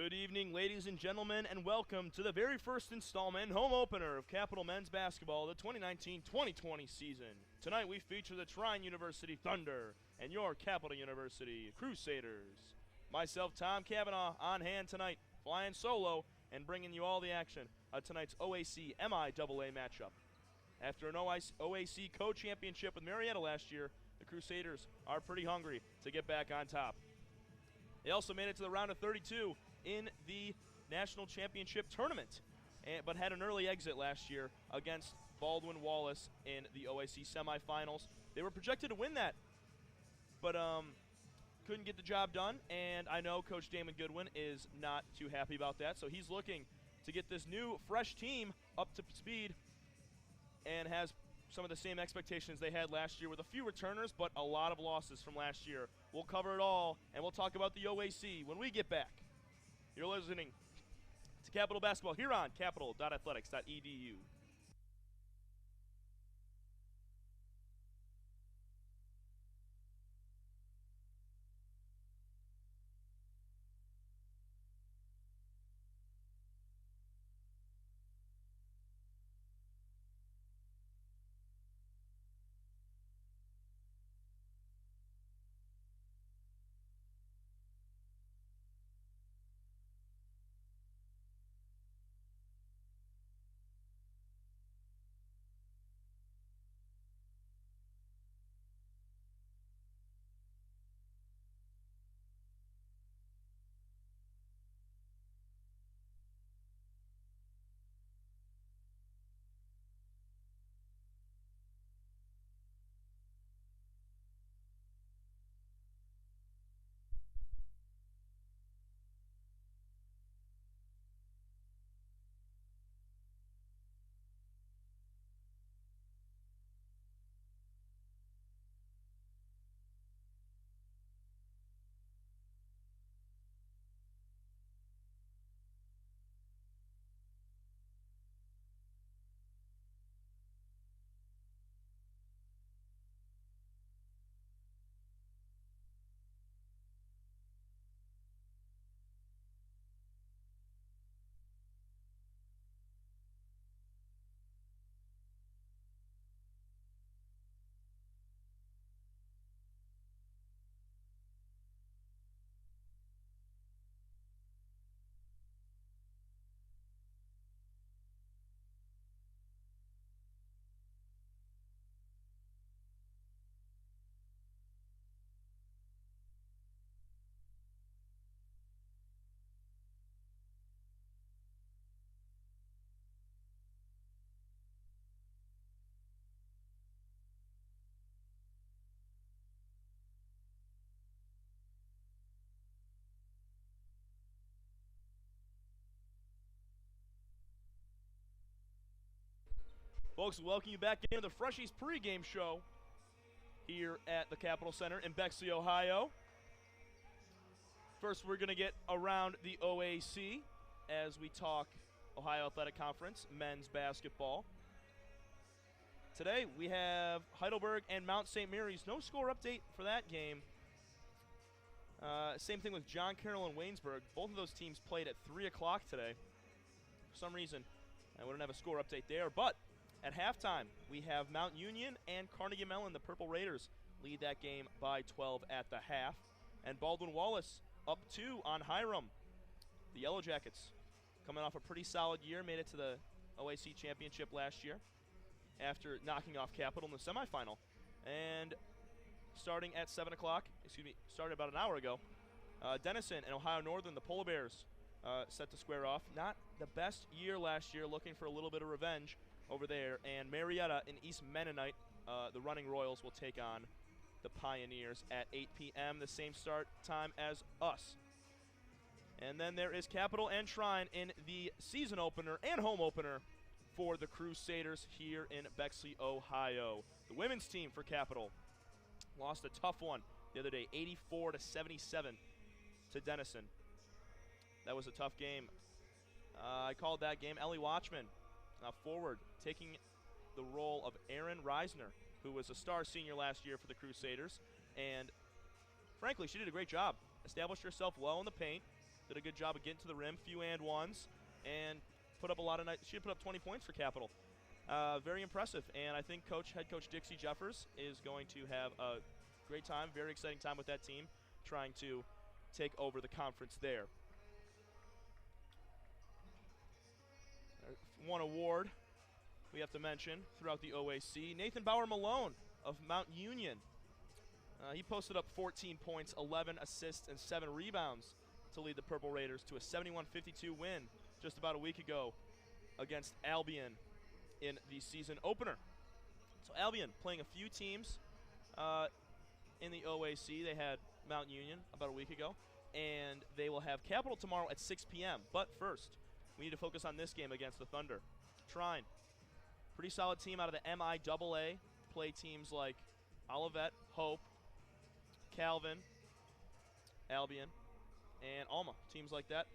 Good evening, ladies and gentlemen, and welcome to the very first installment home opener of Capital Men's Basketball, the 2019-2020 season. Tonight we feature the Trine University Thunder and your Capital University Crusaders. Myself, Tom Cavanaugh, on hand tonight, flying solo and bringing you all the action of tonight's OAC MIAA matchup. After an OAC co-championship with Marietta last year, the Crusaders are pretty hungry to get back on top. They also made it to the round of 32 in the National Championship Tournament, but had an early exit last year against Baldwin Wallace in the OAC semifinals. They were projected to win that, but couldn't get the job done, and I know Coach Damon Goodwin is not too happy about that, so he's looking to get this new, fresh team up to speed and has some of the same expectations they had last year with a few returners, but a lot of losses from last year. We'll cover it all, and we'll talk about the OAC when we get back. You're listening to Capital Basketball here on capital.athletics.edu. Folks, welcome you back into the Freshies Pregame Show here at the Capitol Center in Bexley, Ohio. First, we're going to get around the OAC as we talk Ohio Athletic Conference men's basketball. Today, we have Heidelberg and Mount St. Mary's. No score update for that game. Same thing with John Carroll and Waynesburg. Both of those teams played at 3 o'clock today. For some reason, I wouldn't have a score update there, but at halftime, we have Mount Union and Carnegie Mellon. The Purple Raiders lead that game by 12 at the half. And Baldwin Wallace up 2 on Hiram. The Yellow Jackets, coming off a pretty solid year, made it to the OAC championship last year after knocking off Capital in the semifinal. And starting at 7 o'clock, started about an hour ago, Denison and Ohio Northern, the Polar Bears, set to square off. Not the best year last year, looking for a little bit of revenge over there, and Marietta and East Mennonite, the Running Royals, will take on the Pioneers at 8 p.m., the same start time as us. And then there is Capital and Trine in the season opener and home opener for the Crusaders here in Bexley, Ohio. The women's team for Capital lost a tough one the other day, 84-77 to Denison. That was a tough game. I called that game. Ellie Watchman, forward, taking the role of Erin Reisner, who was a star senior last year for the Crusaders. And frankly, she did a great job. Established herself well in the paint, Did a good job of getting to the rim, few and ones, and put up a lot of nice. She put up 20 points for Capital. Very impressive, and I think head coach Dixie Jeffers is going to have a great time, very exciting time with that team, trying to take over the conference there. One award we have to mention throughout the OAC, Nathan Bauer Malone of Mount Union. He posted up 14 points, 11 assists, and 7 rebounds to lead the Purple Raiders to a 71-52 win just about a week ago against Albion in the season opener. So Albion playing a few teams in the OAC. They had Mount Union about a week ago, and they will have Capital tomorrow at 6 p.m. But first, we need to focus on this game against the Thunder. Trine, pretty solid team out of the MIAA. Play teams like Olivet, Hope, Calvin, Albion, and Alma, teams like that.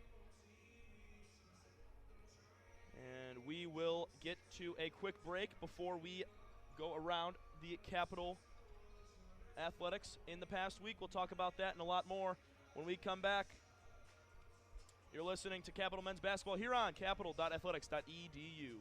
And we will get to a quick break before we go around the Capital athletics in the past week. We'll talk about that and a lot more when we come back. You're listening to Capital Men's Basketball here on capital.athletics.edu.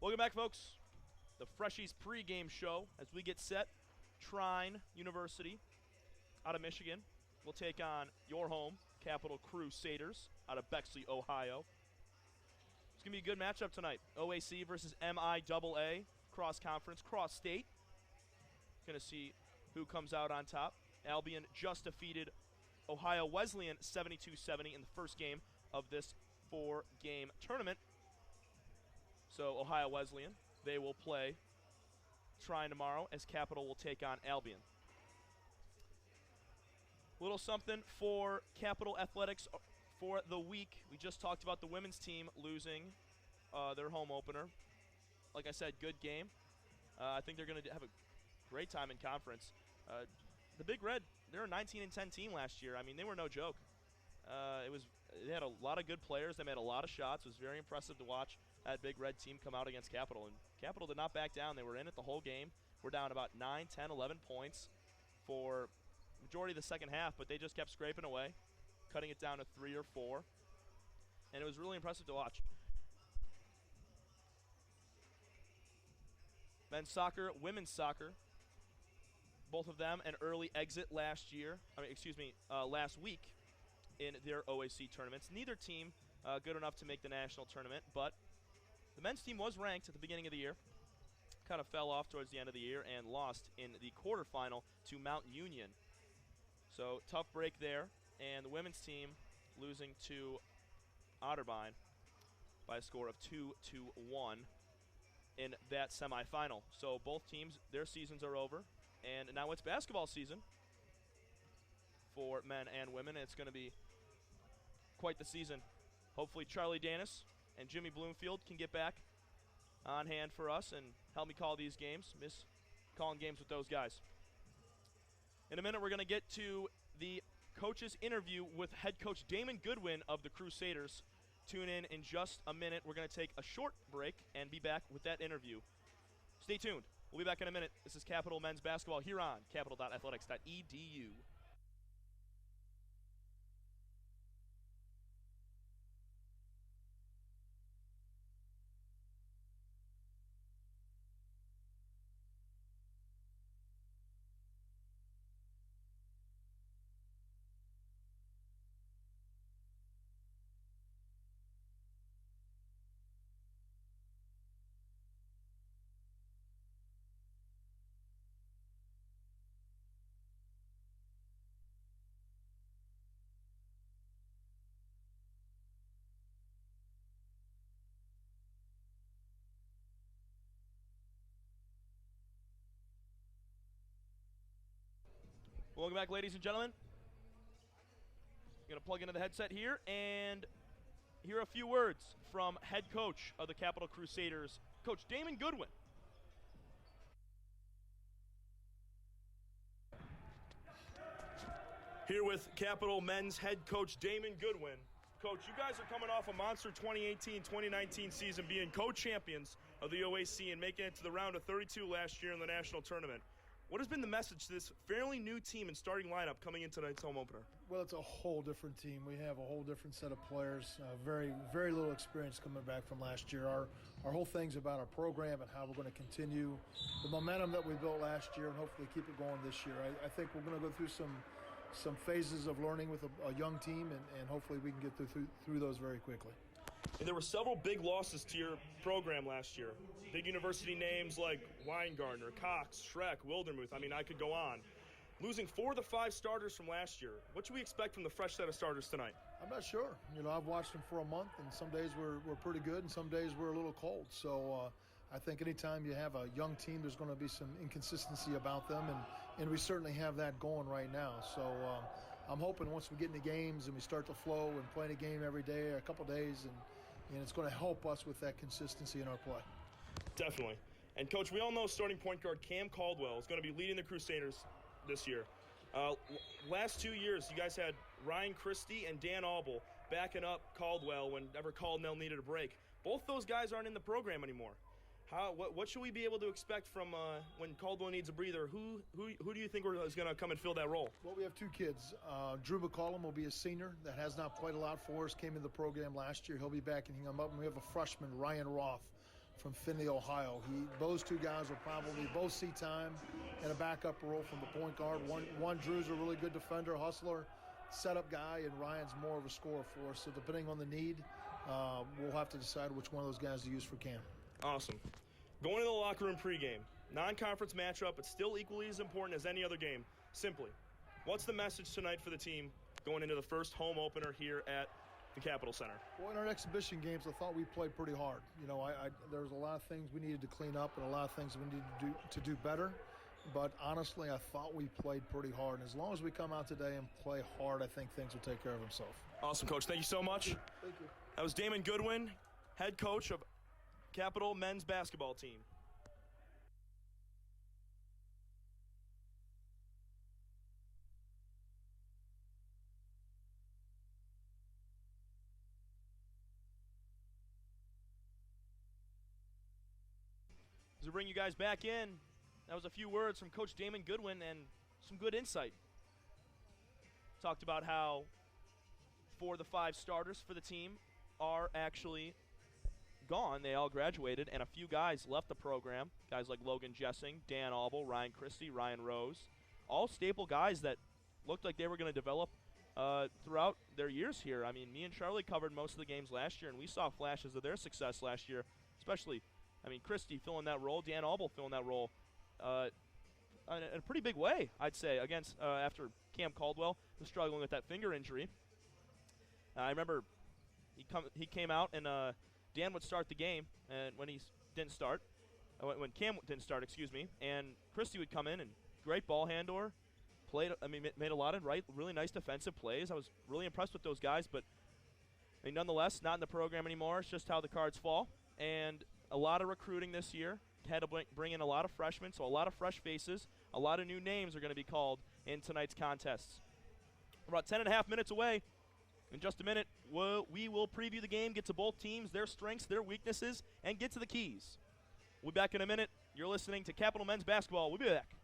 Welcome back, folks. The Freshies pregame show as we get set. Trine University out of Michigan will take on your home, Capital Crusaders out of Bexley, Ohio. It's going to be a good matchup tonight. OAC versus MIAA, cross-conference, cross-state. Going to see who comes out on top. Albion just defeated Ohio Wesleyan 72-70 in the first game of this 4-game tournament. So Ohio Wesleyan, they will play Trine tomorrow as Capital will take on Albion. Little something for Capital Athletics for the week. We just talked about the women's team losing their home opener. Like I said, good game. I think they're going to have a great time in conference. The Big Red, they're a 19-10 team last year. I mean, they were no joke. They had a lot of good players. They made a lot of shots. It was very impressive to watch that Big Red team come out against Capital. And Capital did not back down. They were in it the whole game. We're down about 9, 10, 11 points for majority of the second half, but they just kept scraping away, cutting it down to 3 or 4. And it was really impressive to watch. Men's soccer, women's soccer, both of them an early exit last week in their OAC tournaments. Neither team good enough to make the national tournament, but the men's team was ranked at the beginning of the year. Kind of fell off towards the end of the year and lost in the quarterfinal to Mount Union. So tough break there, and the women's team losing to Otterbein by a score of 2-1 in that semifinal. So both teams, their seasons are over, and now it's basketball season for men and women. It's going to be quite the season Hopefully Charlie Danis and Jimmy Bloomfield can get back on hand for us and help me call these games. Miss calling games with those guys. In a minute, we're going to get to the coach's interview with head coach Damon Goodwin of the Crusaders. Tune in just a minute. We're going to take a short break and be back with that interview. Stay tuned. We'll be back in a minute. This is Capital Men's Basketball here on capital.athletics.edu. Welcome back, ladies and gentlemen. I'm going to plug into the headset here and hear a few words from head coach of the Capital Crusaders, Coach Damon Goodwin. Here with Capital Men's head coach Damon Goodwin. Coach, you guys are coming off a monster 2018-2019 season, being co-champions of the OAC and making it to the round of 32 last year in the national tournament. What has been the message to this fairly new team and starting lineup coming into tonight's home opener? Well, it's a whole different team. We have a whole different set of players, very, very little experience coming back from last year. Our whole thing's about our program and how we're going to continue the momentum that we built last year and hopefully keep it going this year. I think we're going to go through some phases of learning with a young team, and hopefully we can get through those very quickly. And there were several big losses to your program last year. Big university names like Weingartner, Cox, Schreck, Wildermuth. I mean, I could go on. Losing 4 of the 5 starters from last year. What should we expect from the fresh set of starters tonight? I'm not sure. I've watched them for a month, and some days we're pretty good, and some days we're a little cold. So I think anytime you have a young team, there's going to be some inconsistency about them, and we certainly have that going right now. So I'm hoping once we get into games and we start to flow and playing a game every day, a couple days, and it's going to help us with that consistency in our play. Definitely. And, Coach, we all know starting point guard Cam Caldwell is going to be leading the Crusaders this year. Last 2 years, you guys had Ryan Christie and Dan Auble backing up Caldwell whenever Caldwell needed a break. Both those guys aren't in the program anymore. What should we be able to expect from when Caldwell needs a breather? Who do you think is going to come and fill that role? Well, we have 2 kids. Drew McCollum will be a senior that has not played a lot for us, came in the program last year. He'll be back and him up. And we have a freshman, Ryan Roth, from Findlay, Ohio. Those 2 guys will probably both see time in a backup role from the point guard. One Drew's a really good defender, hustler, setup guy, and Ryan's more of a scorer for us. So depending on the need, we'll have to decide which one of those guys to use for Cam. Awesome. Going to the locker room pregame. Non-conference matchup, but still equally as important as any other game. Simply, what's the message tonight for the team going into the first home opener here at the Capitol Center? Well, in our exhibition games, I thought we played pretty hard. There was a lot of things we needed to clean up and a lot of things we needed to do better. But honestly, I thought we played pretty hard. And as long as we come out today and play hard, I think things will take care of themselves. Awesome, Coach. Thank you so much. Thank you. That was Damon Goodwin, head coach of Capital men's basketball team. As we bring you guys back in, that was a few words from Coach Damon Goodwin and some good insight. Talked about how 4 of the 5 starters for the team are actually gone. They all graduated, and a few guys left the program. Guys like Logan Jessing, Dan Auble, Ryan Christie, Ryan Rose. All staple guys that looked like they were going to develop throughout their years here. I mean, me and Charlie covered most of the games last year, and we saw flashes of their success last year, especially, Christie filling that role, Dan Auble filling that role in a pretty big way, I'd say, against after Cam Caldwell was struggling with that finger injury. I remember he came out, and Dan would start the game, and when Cam didn't start, and Christie would come in and great ball handler, made a lot of really nice defensive plays. I was really impressed with those guys, but I mean, nonetheless, not in the program anymore. It's just how the cards fall. And a lot of recruiting this year. Had to bring in a lot of freshmen, so a lot of fresh faces. A lot of new names are going to be called in tonight's contests. We're about 10.5 minutes away. In just a minute, we will preview the game, get to both teams, their strengths, their weaknesses, and get to the keys. We'll be back in a minute. You're listening to Capital Men's Basketball. We'll be back.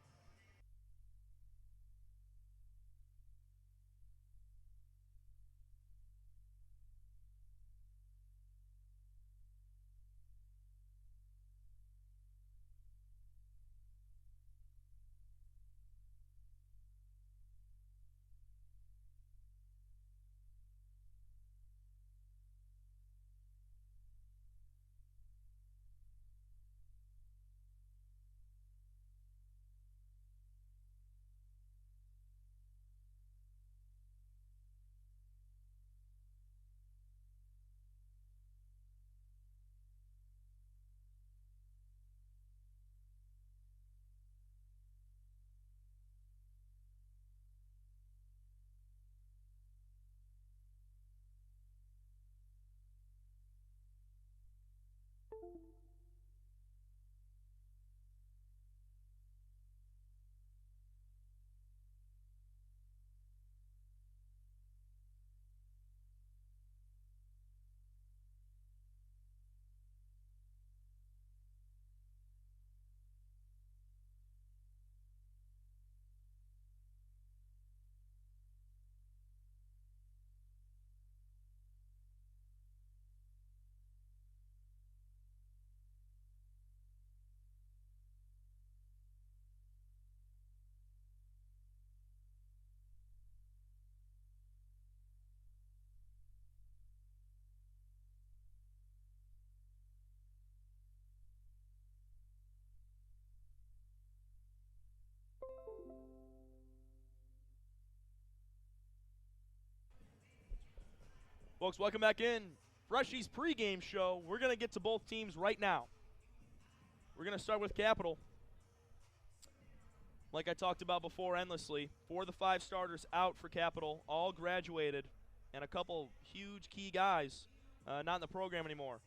Folks, welcome back in. Freshies pregame show. We're going to get to both teams right now. We're going to start with Capital. Like I talked about before endlessly, 4 of the 5 starters out for Capital, all graduated, and a couple huge key guys not in the program anymore.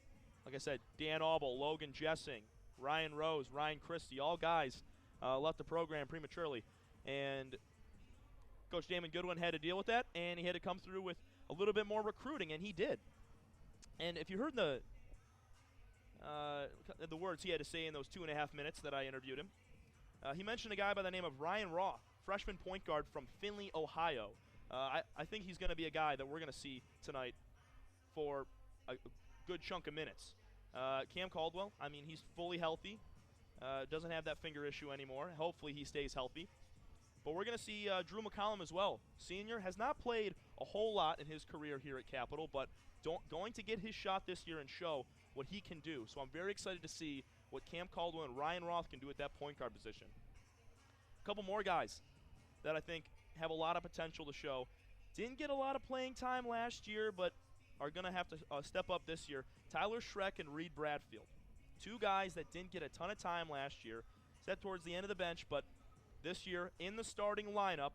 Like I said, Dan Auble, Logan Jessing, Ryan Rose, Ryan Christie, all guys left the program prematurely. And Coach Damon Goodwin had to deal with that, and he had to come through with a little bit more recruiting, and he did. And if you heard the words he had to say in those 2.5 minutes that I interviewed him, he mentioned a guy by the name of Ryan Roth, freshman point guard from Findlay, Ohio. I think he's going to be a guy that we're going to see tonight for a good chunk of minutes. Cam Caldwell, I mean, he's fully healthy. Doesn't have that finger issue anymore. Hopefully he stays healthy. But we're going to see Drew McCollum as well. Senior has not played a whole lot in his career here at Capital, but going to get his shot this year and show what he can do. So I'm very excited to see what Cam Caldwell and Ryan Roth can do at that point guard position. A couple more guys that I think have a lot of potential to show. Didn't get a lot of playing time last year, but are going to have to step up this year. Tyler Schreck and Reed Bradfield. 2 guys that didn't get a ton of time last year. Set towards the end of the bench, but this year in the starting lineup,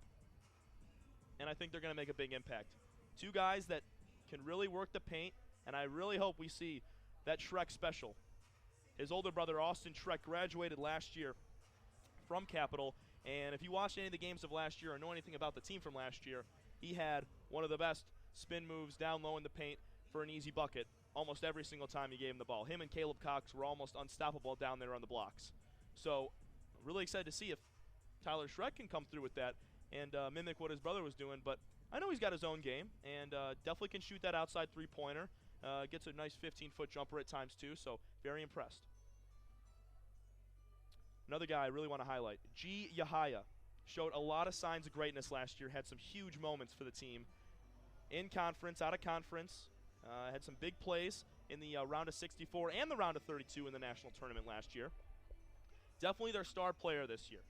and I think they're going to make a big impact. 2 guys that can really work the paint, and I really hope we see that Schreck special. His older brother, Austin Schreck, graduated last year from Capital, and if you watched any of the games of last year or know anything about the team from last year, he had one of the best spin moves down low in the paint for an easy bucket almost every single time you gave him the ball. Him and Caleb Cox were almost unstoppable down there on the blocks. So really excited to see if Tyler Schreck can come through with that and mimic what his brother was doing. But I know he's got his own game and definitely can shoot that outside three-pointer. Gets a nice 15-foot jumper at times too, so very impressed. Another guy I really want to highlight, G. Yahaya. Showed a lot of signs of greatness last year, had some huge moments for the team in conference, out of conference. Had some big plays in the round of 64 and the round of 32 in the national tournament last year. Definitely their star player this year.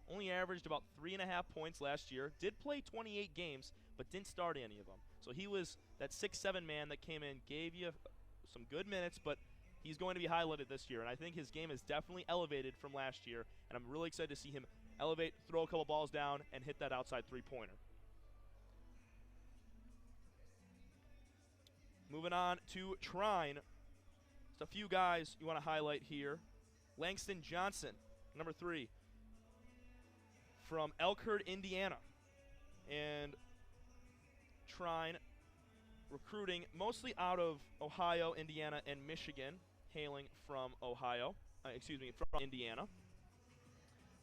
Only averaged about 3.5 points last year. Did play 28 games, but didn't start any of them. So he was that 6'7" man that came in, gave you some good minutes, but he's going to be highlighted this year. And I think his game is definitely elevated from last year, and I'm really excited to see him elevate, throw a couple balls down, and hit that outside three-pointer. Moving on to Trine. Just a few guys you want to highlight here. Langston Johnson, number 3, from Elkhart, Indiana. And Trine recruiting mostly out of Ohio, Indiana, and Michigan, hailing from from Indiana.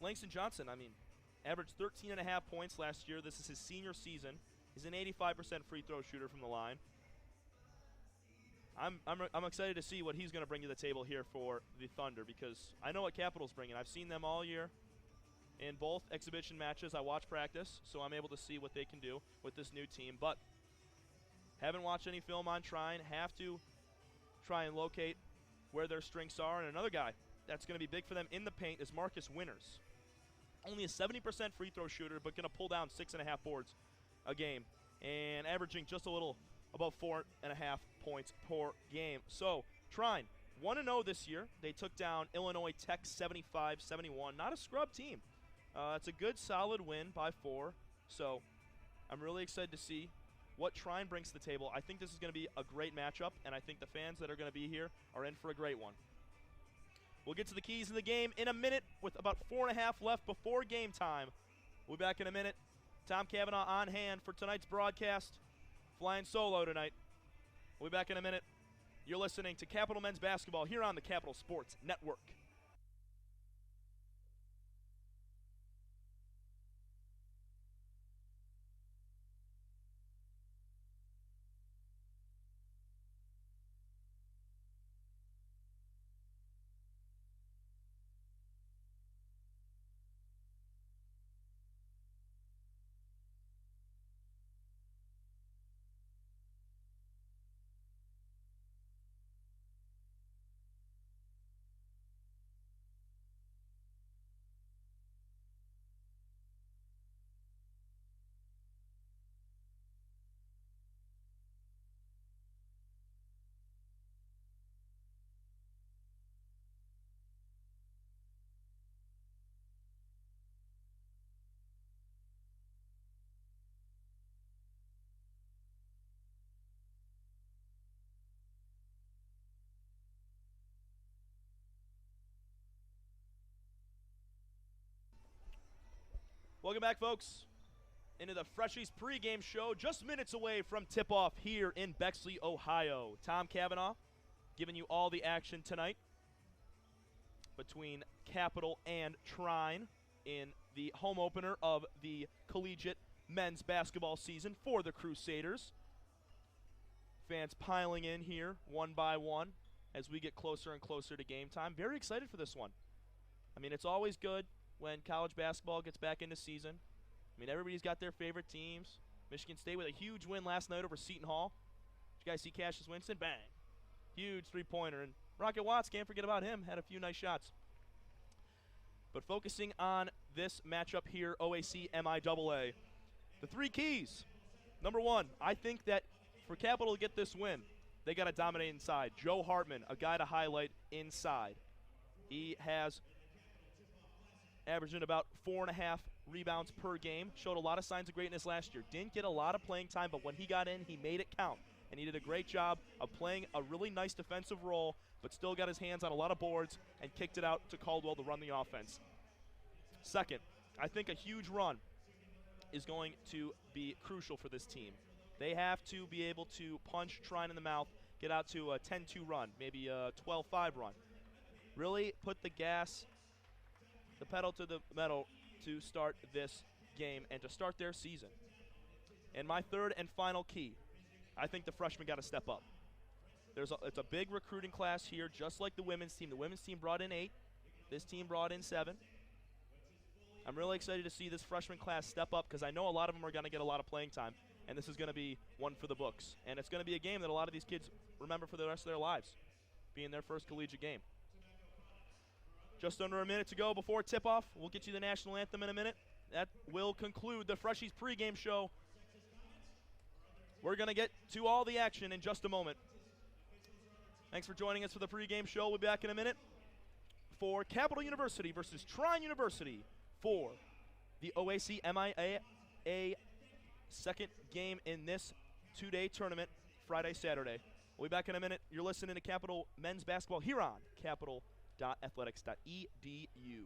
Langston Johnson, averaged 13.5 points last year. This is his senior season. He's an 85% free throw shooter from the line. I'm excited to see what he's going to bring to the table here for the Thunder, because I know what Capital's bringing. I've seen them all year in both exhibition matches. I watch practice, so I'm able to see what they can do with this new team. But haven't watched any film on Trine. Have to try and locate where their strengths are. And another guy that's going to be big for them in the paint is Marcus Winters. Only a 70% free throw shooter, but going to pull down 6.5 boards a game and averaging just a little above 4.5 points per game. So Trine, 1-0 this year. They took down Illinois Tech 75-71. Not a scrub team. It's a good, solid win by 4. So I'm really excited to see what Trine brings to the table. I think this is going to be a great matchup, and I think the fans that are going to be here are in for a great one. We'll get to the keys of the game in a minute with about 4.5 left before game time. We'll be back in a minute. Tom Cavanaugh on hand for tonight's broadcast. Flying solo tonight. We'll be back in a minute. You're listening to Capital Men's Basketball here on the Capital Sports Network. Welcome back, folks, into the Freshies pregame show. Just minutes away from tip-off here in Bexley, Ohio. Tom Cavanaugh giving you all the action tonight between Capital and Trine in the home opener of the collegiate men's basketball season for the Crusaders. Fans piling in here one by one as we get closer and closer to game time. Very excited for this one. It's always good when college basketball gets back into season. Everybody's got their favorite teams. Michigan State with a huge win last night over Seton Hall. Did you guys see Cassius Winston? Bang. Huge three-pointer. And Rocket Watts, can't forget about him. Had a few nice shots. But focusing on this matchup here, OAC MIAA. The 3 keys. Number 1, I think that for Capital to get this win, they got to dominate inside. Joe Hartman, a guy to highlight inside. He has averaging about 4.5 rebounds per game. Showed a lot of signs of greatness last year. Didn't get a lot of playing time, but when he got in, he made it count. And he did a great job of playing a really nice defensive role, but still got his hands on a lot of boards and kicked it out to Caldwell to run the offense. Second, I think a huge run is going to be crucial for this team. They have to be able to punch Trine in the mouth, get out to a 10-2 run, maybe a 12-5 run. Really put the pedal to the metal to start this game and to start their season. And my third and final key, I think the freshmen got to step up. It's a big recruiting class here, just like the women's team. The women's team brought in 8. This team brought in 7. I'm really excited to see this freshman class step up because I know a lot of them are going to get a lot of playing time, and this is going to be one for the books. And it's going to be a game that a lot of these kids remember for the rest of their lives, being their first collegiate game. Just under a minute to go before tip-off. We'll get you the national anthem in a minute. That will conclude the Freshies pregame show. We're going to get to all the action in just a moment. Thanks for joining us for the pregame show. We'll be back in a minute for Capital University versus Trine University for the OAC MIAA second game in this 2-day tournament, Friday, Saturday. We'll be back in a minute. You're listening to Capital Men's Basketball here on capital.athletics.edu.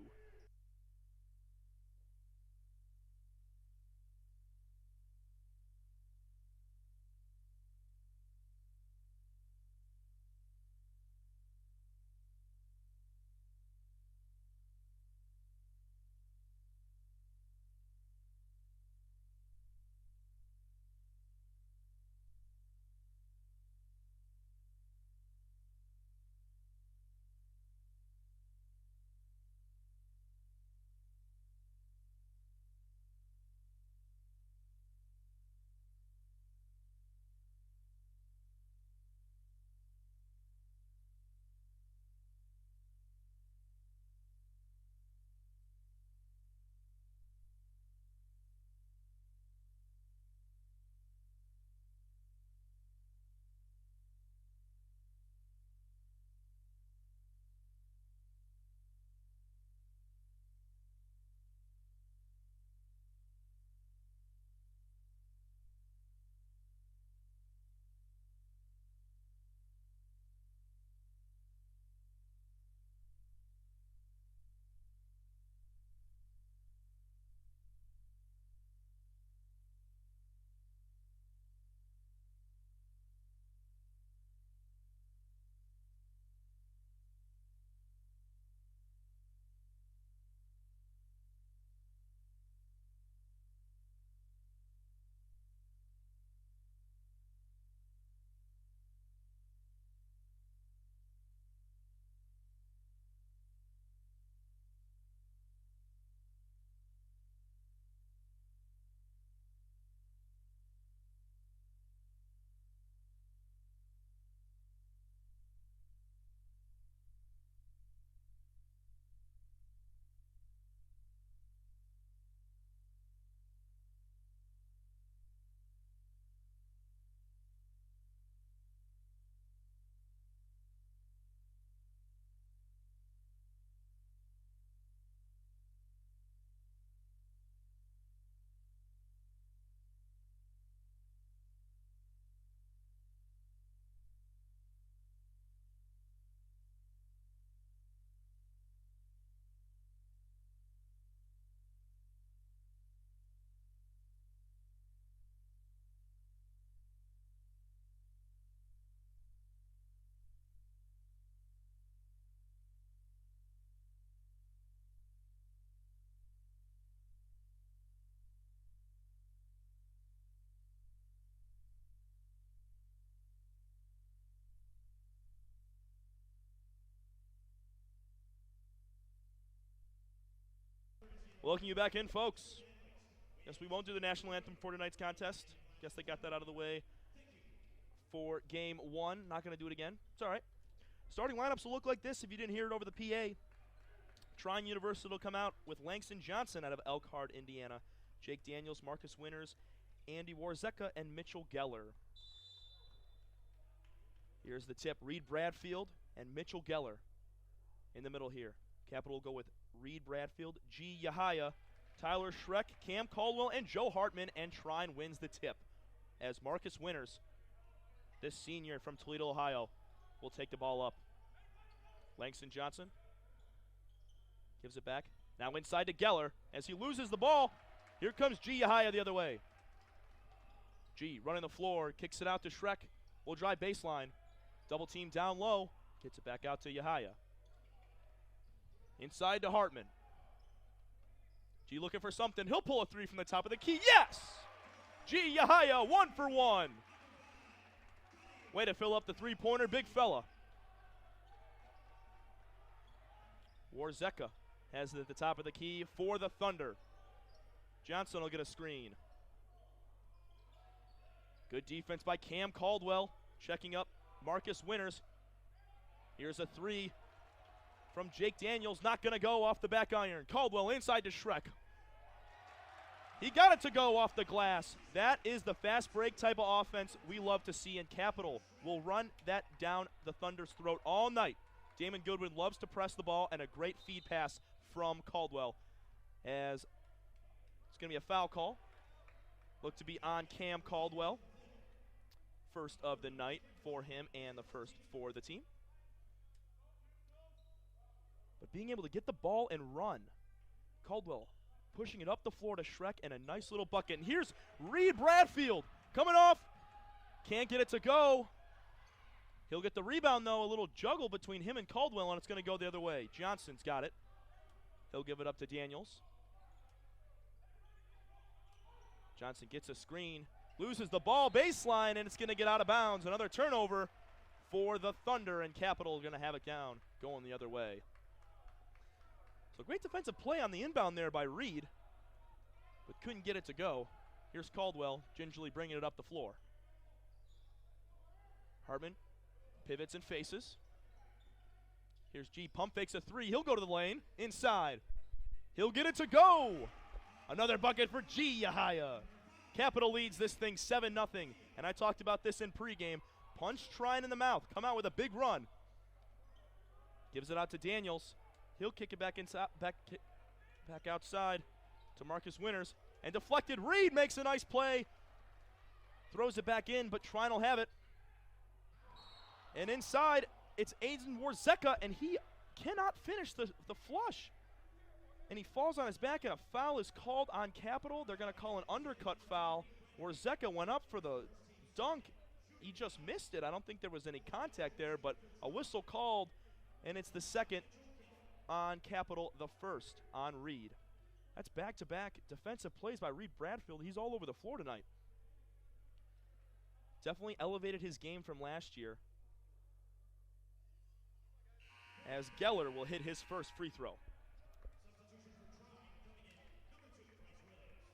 Welcome you back in, folks. Guess we won't do the national anthem for tonight's contest. Guess they got that out of the way for game one. Not going to do it again. It's all right. Starting lineups will look like this if you didn't hear it over the PA. Trine University will come out with Langston Johnson out of Elkhart, Indiana. Jake Daniels, Marcus Winters, Andy Warzeka, and Mitchell Geller. Here's the tip. Reed Bradfield and Mitchell Geller in the middle here. Capital will go with Reed Bradfield, G. Yahaya, Tyler Schreck, Cam Caldwell, and Joe Hartman, and Trine wins the tip as Marcus Winters, this senior from Toledo, Ohio, will take the ball up. Langston Johnson gives it back. Now inside to Geller as he loses the ball. Here comes G. Yahaya the other way. G running the floor, kicks it out to Schreck. Will drive baseline. Double team down low. Gets it back out to Yahaya. Inside to Hartman. G looking for something. He'll pull a three from the top of the key. Yes! G. Yahaya, 1 for 1. Way to fill up the three-pointer, big fella. Warzeka has it at the top of the key for the Thunder. Johnson will get a screen. Good defense by Cam Caldwell. Checking up Marcus Winters. Here's a three from Jake Daniels. Not going to go off the back iron. Caldwell inside to Schreck. He got it to go off the glass. That is the fast break type of offense we love to see, in Capital will run that down the Thunder's throat all night. Damon Goodwin loves to press the ball, and a great feed pass from Caldwell. As it's going to be a foul call. Look to be on Cam Caldwell. first of the night for him and the first for the team. But being able to get the ball and run. Caldwell pushing it up the floor to Schreck, and a nice little bucket. And here's Reed Bradfield coming off. Can't get it to go. He'll get the rebound, though. A little juggle between him and Caldwell, and it's going to go the other way. Johnson's got it. He'll give it up to Daniels. Johnson gets a screen, loses the ball baseline, and it's going to get out of bounds. Another turnover for the Thunder, and Capital going to have it down, going the other way. So great defensive play on the inbound there by Reed, but couldn't get it to go. Here's Caldwell gingerly bringing it up the floor. Hartman pivots and faces. Here's G, pump fakes a three. He'll go to the lane, inside. He'll get it to go. Another bucket for G. Yahaya. Capital leads this thing 7-0, and I talked about this in pregame. Punch Trine in the mouth, come out with a big run. Gives it out to Daniels. He'll kick it back inside, back outside to Marcus Winters, and deflected. Reed makes a nice play, throws it back in, but Trine will have it. And inside, it's Aiden Warzeka, and he cannot finish the flush. And he falls on his back, and a foul is called on Capital. They're going to call an undercut foul. Warzeka went up for the dunk. He just missed it. I don't think there was any contact there, but a whistle called, and it's the second on Capital, the first on Reed. That's back-to-back defensive plays by Reed Bradfield. He's all over the floor tonight. Definitely elevated his game from last year, as Geller will hit his first free throw.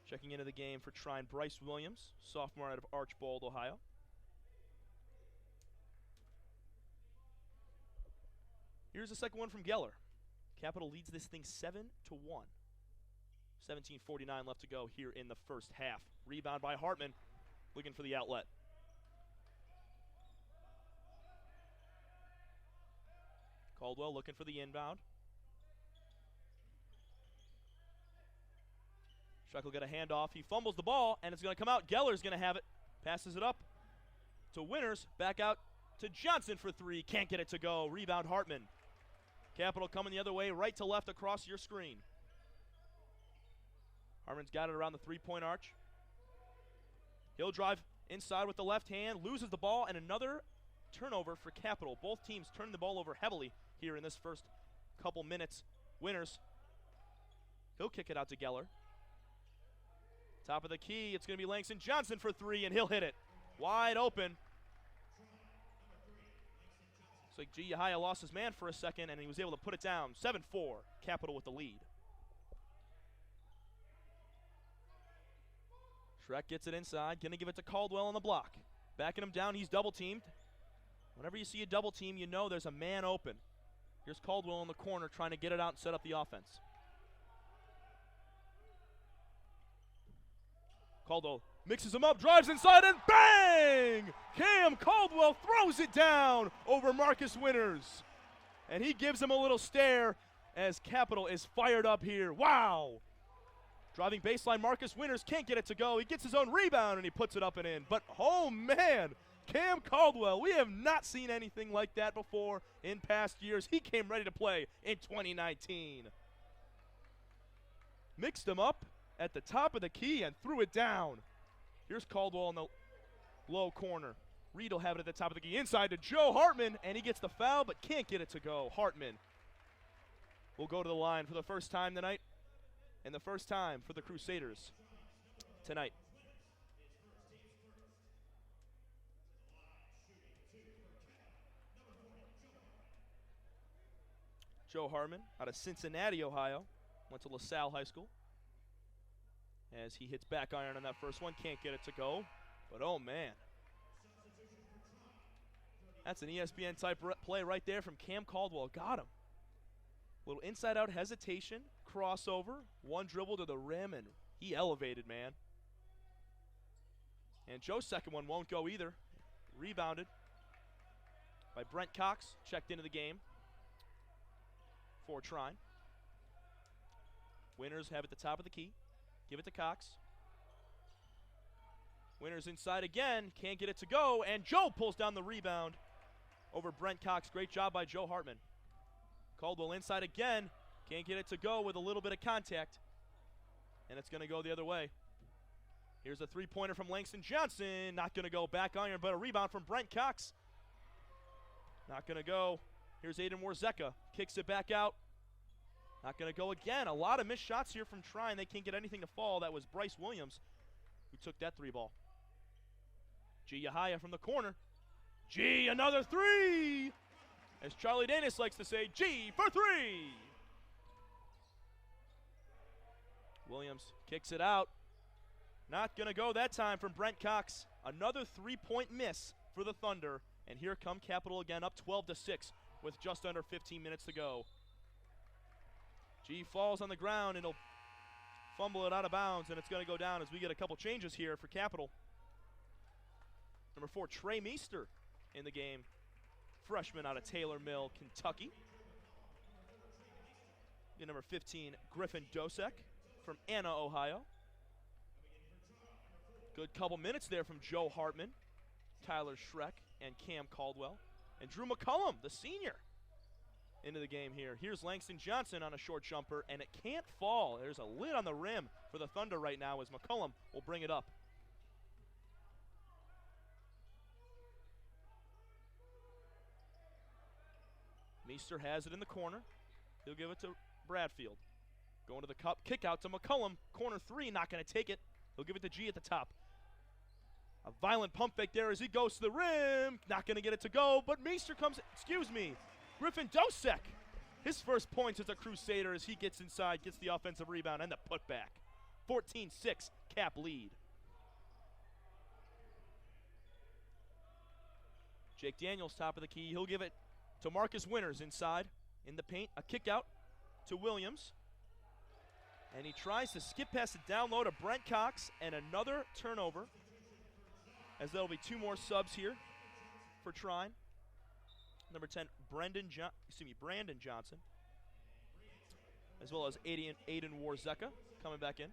Checking into the game for Trine, Bryce Williams, sophomore out of Archbold, Ohio. Here's the second one from Geller. Capital leads this thing 7-1. 17:49 left to go here in the first half. Rebound by Hartman, looking for the outlet. Caldwell looking for the inbound. Schreck will get a handoff. He fumbles the ball, and it's going to come out. Geller's going to have it. Passes it up to Winters. Back out to Johnson for three. Can't get it to go. Rebound Hartman. Capital coming the other way, right to left across your screen. Hartman's got it around the three-point arch. He'll drive inside with the left hand, loses the ball, and another turnover for Capital. Both teams turning the ball over heavily here in this first couple minutes. Winters, he'll kick it out to Geller. Top of the key, it's going to be Langston Johnson for three, and he'll hit it. Wide open. Looks like G. Yahaya lost his man for a second, and he was able to put it down. 7-4, Capital with the lead. Schreck gets it inside, going to give it to Caldwell on the block. Backing him down, he's double-teamed. Whenever you see a double team, you know there's a man open. Here's Caldwell in the corner trying to get it out and set up the offense. Caldwell mixes him up, drives inside, and bang! Cam Caldwell throws it down over Marcus Winters. And he gives him a little stare as Capital is fired up here. Wow! Driving baseline, Marcus Winters can't get it to go. He gets his own rebound, and he puts it up and in. But, oh, man, Cam Caldwell, we have not seen anything like that before in past years. He came ready to play in 2019. Mixed him up at the top of the key and threw it down. Here's Caldwell in the low corner. Reed will have it at the top of the key. Inside to Joe Hartman, and he gets the foul but can't get it to go. Hartman will go to the line for the first time tonight, and the first time for the Crusaders tonight. Joe Hartman out of Cincinnati, Ohio. Went to LaSalle High School. As he hits back iron on that first one, can't get it to go. But oh man, that's an ESPN type play right there from Cam Caldwell. Got him. Little inside out hesitation, crossover, one dribble to the rim, and he elevated, man. And Joe's second one won't go either. Rebounded by Brent Cox, checked into the game for Trine. Winters have at the top of the key. Give it to Cox. Winters inside again, can't get it to go, and Joe pulls down the rebound over Brent Cox. Great job by Joe Hartman. Caldwell inside again, can't get it to go with a little bit of contact, and it's going to go the other way. Here's a three-pointer from Langston Johnson, not going to go, back iron, but a rebound from Brent Cox. Not going to go. Here's Aiden Warzeka, kicks it back out. Not going to go again. A lot of missed shots here from Trine. They can't get anything to fall. That was Bryce Williams who took that three ball. G. Yahaya from the corner. G, another three! As Charlie Danis likes to say, G for three! Williams kicks it out. Not going to go that time from Brent Cox. Another three-point miss for the Thunder. And here come Capital again, up 12-6 with just under 15 minutes to go. G falls on the ground and he'll fumble it out of bounds, and it's going to go down as we get a couple changes here for Capital. Number 4, Trey Meester in the game. Freshman out of Taylor Mill, Kentucky. Get number 15, Griffin Dosek from Anna, Ohio. Good couple minutes there from Joe Hartman, Tyler Schreck, and Cam Caldwell. And Drew McCullum, the senior, into the game here. Here's Langston Johnson on a short jumper, and it can't fall. There's a lid on the rim for the Thunder right now as McCullum will bring it up. Meester has it in the corner. He'll give it to Bradfield. Going to the cup, kick out to McCullum. Corner three, not going to take it. He'll give it to G at the top. A violent pump fake there as he goes to the rim. Not going to get it to go, but Meester comes, Griffin Dosek. His first points as a Crusader as he gets inside, gets the offensive rebound and the putback. 14-6, Cap lead. Jake Daniels, top of the key. He'll give it to Marcus Winters inside in the paint. A kick out to Williams. And he tries to skip past it down low to Brent Cox, and another turnover, as there'll be two more subs here for Trine. Number 10, Brandon Johnson, as well as Aiden Warzeka coming back in.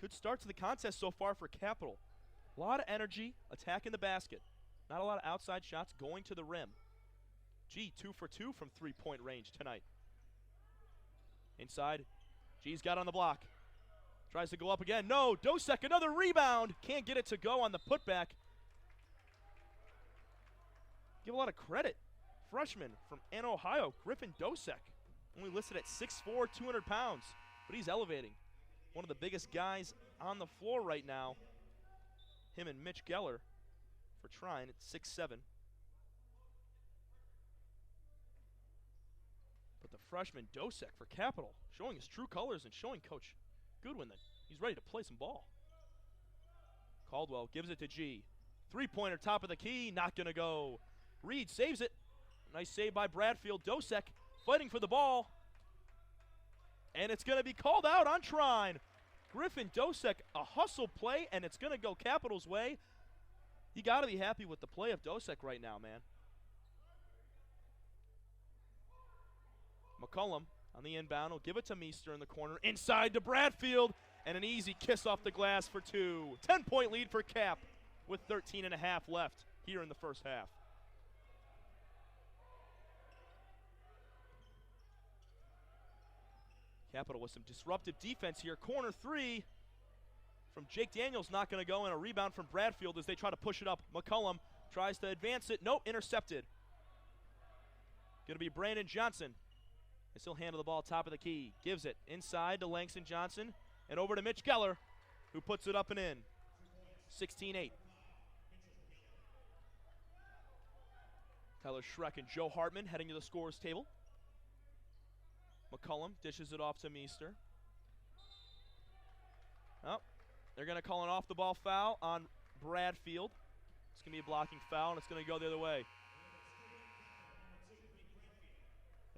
Good start to the contest so far for Capital. A lot of energy, attacking the basket. Not a lot of outside shots going to the rim. G, 2 for 2 from three-point range tonight. Inside, G's got on the block. Tries to go up again. No, Dosek, another rebound. Can't get it to go on the putback. Give a lot of credit. Freshman from Ann, Ohio, Griffin Dosek. Only listed at 6'4", 200 pounds, but he's elevating. One of the biggest guys on the floor right now. Him and Mitch Geller for Trine at 6'7". But the freshman Dosek for Capital showing his true colors and showing Coach Goodwin that he's ready to play some ball. Caldwell gives it to G. Three-pointer, top of the key, not going to go. Reed saves it. Nice save by Bradfield. Dosek fighting for the ball. And it's going to be called out on Trine. Griffin Dosek, a hustle play, and it's going to go Capital's way. You got to be happy with the play of Dosek right now, man. McCullum on the inbound will give it to Meester in the corner. Inside to Bradfield, and an easy kiss off the glass for two. 10-point lead for Cap with 13.5 left here in the first half. Capital with some disruptive defense here. Corner three from Jake Daniels, not going to go, and a rebound from Bradfield as they try to push it up. McCullum tries to advance it. Nope, intercepted. Going to be Brandon Johnson. As he'll handle the ball top of the key. Gives it inside to Langston Johnson and over to Mitch Geller, who puts it up and in. 16-8. Tyler Schreck and Joe Hartman heading to the scorer's table. McCullum dishes it off to Meester. Oh, they're going to call an off-the-ball foul on Bradfield. It's going to be a blocking foul, and it's going to go the other way.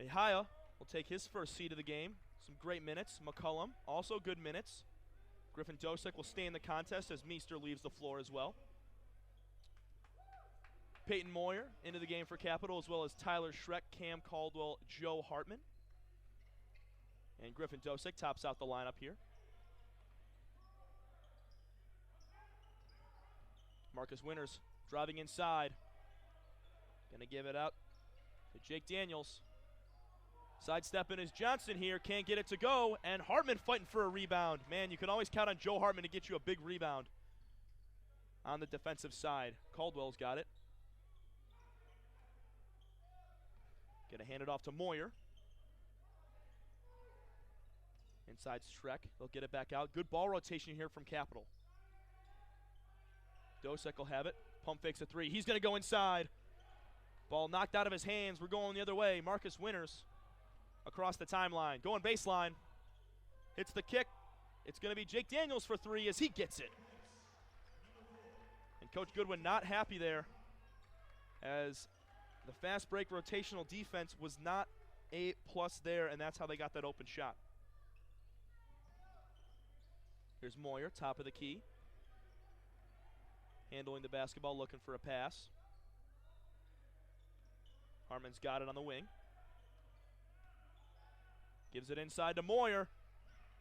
Ehaya will take his first seat of the game. Some great minutes. McCullum, also good minutes. Griffin Dosek will stay in the contest as Meester leaves the floor as well. Peyton Moyer into the game for Capital, as well as Tyler Schreck, Cam Caldwell, Joe Hartman. And Griffin Dosek tops out the lineup here. Marcus Winters driving inside. Going to give it out to Jake Daniels. Sidestepping is Johnson here. Can't get it to go. And Hartman fighting for a rebound. Man, you can always count on Joe Hartman to get you a big rebound on the defensive side. Caldwell's got it. Going to hand it off to Moyer. Inside Schreck. They'll get it back out. Good ball rotation here from Capital. Dosek will have it. Pump fakes a three. He's going to go inside. Ball knocked out of his hands. We're going the other way. Marcus Winters across the timeline. Going baseline. Hits the kick. It's going to be Jake Daniels for three as he gets it. And Coach Goodwin not happy there as the fast break rotational defense was not A+ there, and that's how they got that open shot. Here's Moyer, top of the key. Handling the basketball, looking for a pass. Hartman's got it on the wing. Gives it inside to Moyer.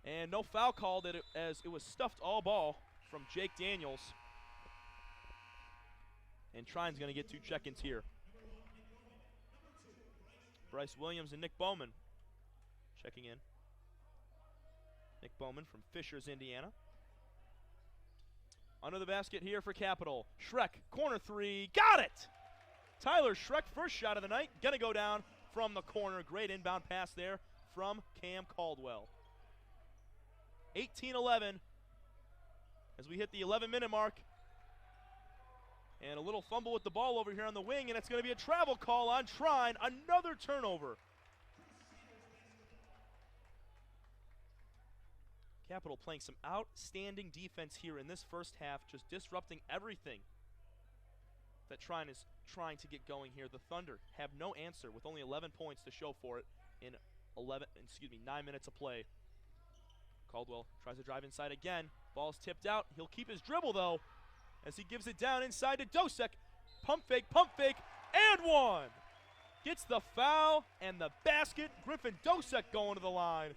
And no foul called as it was stuffed all ball from Jake Daniels. And Trine's going to get 2 check-ins here. Bryce Williams and Nick Bowman checking in. Nick Bowman from Fishers, Indiana. Under the basket here for Capital. Schreck, corner three, got it! Tyler Schreck, first shot of the night, gonna go down from the corner. Great inbound pass there from Cam Caldwell. 18-11 as we hit the 11-minute mark. And a little fumble with the ball over here on the wing, and it's gonna be a travel call on Trine. Another turnover. Capital playing some outstanding defense here in this first half, just disrupting everything that Trine is trying to get going here. The Thunder have no answer with only 11 points to show for it in 9 minutes of play. Caldwell tries to drive inside again. Ball's tipped out. He'll keep his dribble though as he gives it down inside to Dosek. Pump fake, and one. Gets the foul and the basket. Griffin Dosek going to the line.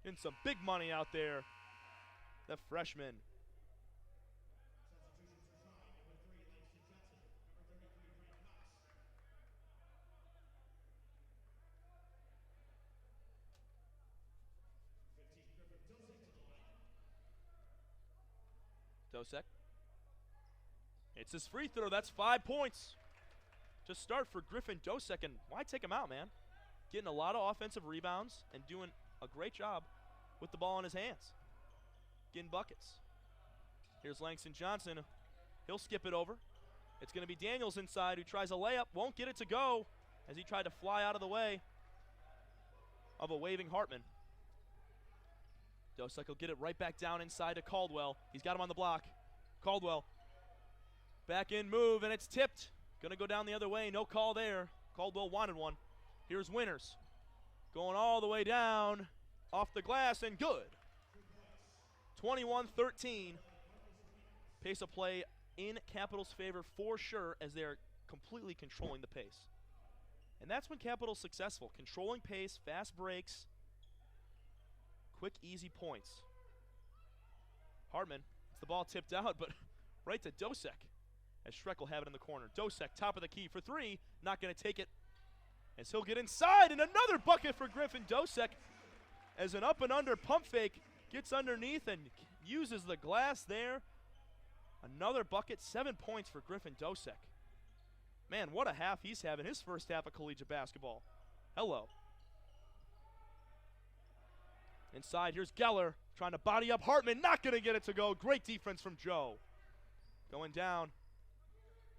And some big money out there, the freshman. Dosek. It's his free throw. That's 5 points to start for Griffin Dosek. And why take him out, man? Getting a lot of offensive rebounds and doing a great job with the ball in his hands. Getting buckets. Here's Langston Johnson. He'll skip it over. It's going to be Daniels inside who tries a layup. Won't get it to go as he tried to fly out of the way of a waving Hartman. Dosek will get it right back down inside to Caldwell. He's got him on the block. Caldwell. Back in move, and it's tipped. Going to go down the other way. No call there. Caldwell wanted one. Here's Winters. Going all the way down. Off the glass and good. 21-13. Pace of play in Capital's favor for sure as they're completely controlling the pace. And that's when Capital's successful. Controlling pace, fast breaks, quick, easy points. Hartman, it's the ball tipped out, but right to Dosek as Schreck will have it in the corner. Dosek, top of the key for three. Not going to take it as he'll get inside, and another bucket for Griffin Dosek as an up and under pump fake gets underneath and uses the glass there. Another bucket, 7 points for Griffin Dosek. Man, what a half he's having, his first half of collegiate basketball. Hello. Inside, here's Geller trying to body up Hartman, not going to get it to go. Great defense from Joe. Going down.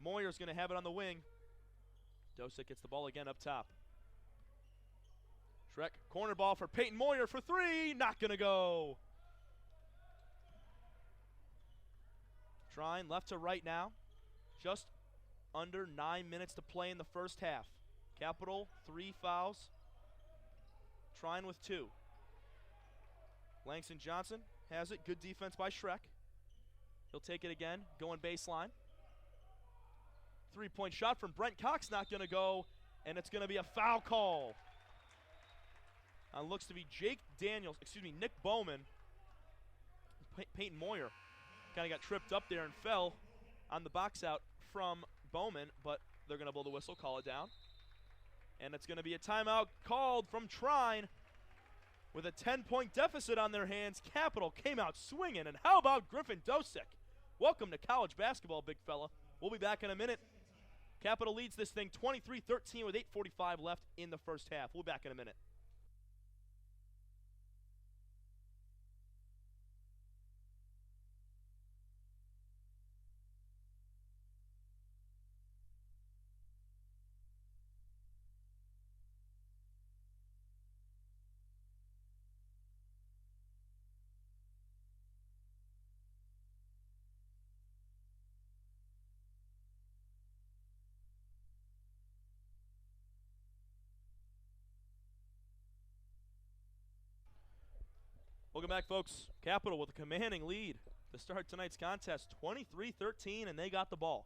Moyer's going to have it on the wing. Dosek gets the ball again up top. Schreck, corner ball for Peyton Moyer for three, not going to go. Trine left to right now. Just under 9 minutes to play in the first half. Capital, 3 fouls. Trine with 2. Langston Johnson has it. Good defense by Schreck. He'll take it again, going baseline. 3-point shot from Brent Cox, not going to go, and it's going to be a foul call. Looks to be Nick Bowman. Peyton Moyer Kind of got tripped up there and fell on the box out from Bowman, but they're going to blow the whistle, call it down. And it's going to be a timeout called from Trine. With a 10-point deficit on their hands, Capital came out swinging. And how about Griffin Dosick? Welcome to college basketball, big fella. We'll be back in a minute. Capital leads this thing 23-13 with 8:45 left in the first half. We'll be back in a minute. Welcome back, folks. Capital with a commanding lead to start tonight's contest, 23-13, and they got the ball.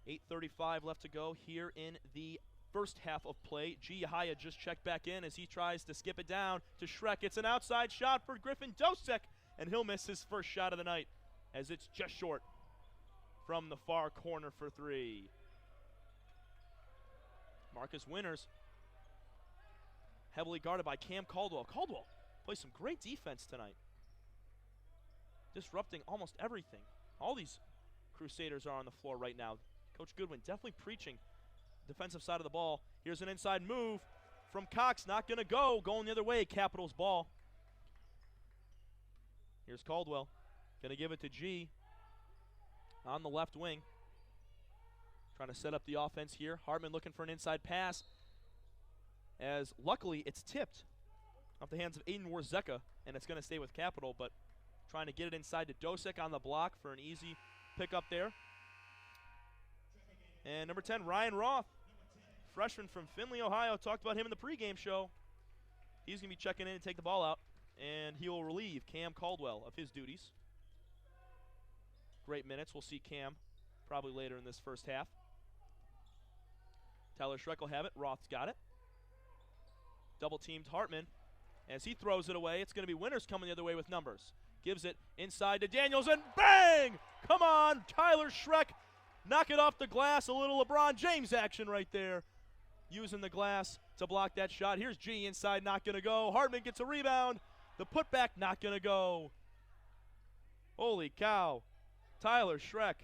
8:35 left to go here in the first half of play. G. Yahaya just checked back in as he tries to skip it down to Schreck. It's an outside shot for Griffin Dosick, and he'll miss his first shot of the night as it's just short from the far corner for three. Marcus Winters heavily guarded by Cam Caldwell. Caldwell plays some great defense tonight, disrupting almost everything. All these Crusaders are on the floor right now. Coach Goodwin definitely preaching defensive side of the ball. Here's an inside move from Cox, not going to go, going the other way. Capital's ball. Here's Caldwell, going to give it to G on the left wing. Trying to set up the offense here. Hartman looking for an inside pass, as luckily it's tipped off the hands of Aiden Warzeka, and it's going to stay with Capital, but trying to get it inside to Dosick on the block for an easy pickup there. And number 10, Ryan Roth, freshman from Findlay, Ohio. Talked about him in the pregame show. He's going to be checking in and take the ball out, and he will relieve Cam Caldwell of his duties. Great minutes. We'll see Cam probably later in this first half. Tyler Schreck will have it. Roth's got it. Double-teamed Hartman as he throws it away. It's going to be Winters coming the other way with numbers. Gives it inside to Daniels, and bang! Come on, Tyler Schreck. Knock it off the glass. A little LeBron James action right there. Using the glass to block that shot. Here's G inside, not going to go. Hartman gets a rebound. The putback, not going to go. Holy cow. Tyler Schreck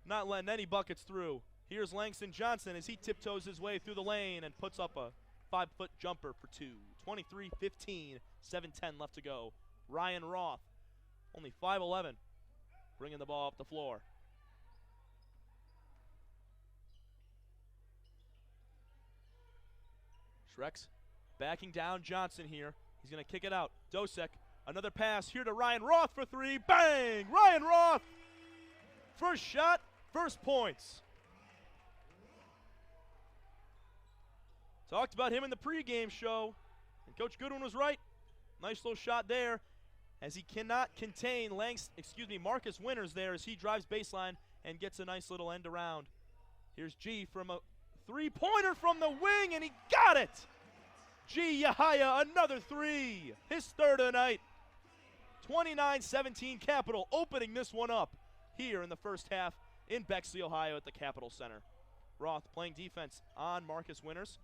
not letting any buckets through. Here's Langston Johnson as he tiptoes his way through the lane and puts up a 5-foot jumper for two. 23-15, 7:10 left to go. Ryan Roth, only 5'11", bringing the ball up the floor. Schreck's backing down Johnson here. He's going to kick it out. Dosick, another pass here to Ryan Roth for three. Bang! Ryan Roth! First shot, first points. Talked about him in the pregame show, and Coach Goodwin was right. Nice little shot there, as he cannot contain Marcus Winters there as he drives baseline and gets a nice little end around. Here's G from a three-pointer from the wing, and he got it! G. Yahaya, another three, his third of the night. 29-17 Capital, opening this one up here in the first half in Bexley, Ohio at the Capitol Center. Roth playing defense on Marcus Winters.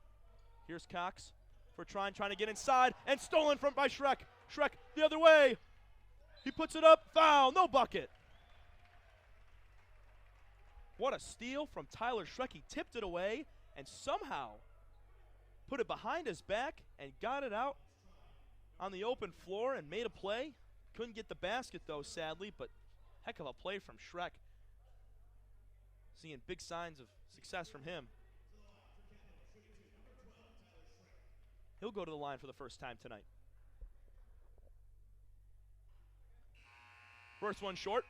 Here's Cox for trying to get inside, and stolen by Schreck. Schreck the other way. He puts it up, foul, no bucket. What a steal from Tyler Schreck. He tipped it away and somehow put it behind his back and got it out on the open floor and made a play. Couldn't get the basket though, sadly, but heck of a play from Schreck. Seeing big signs of success from him. He'll go to the line for the first time tonight. First one short.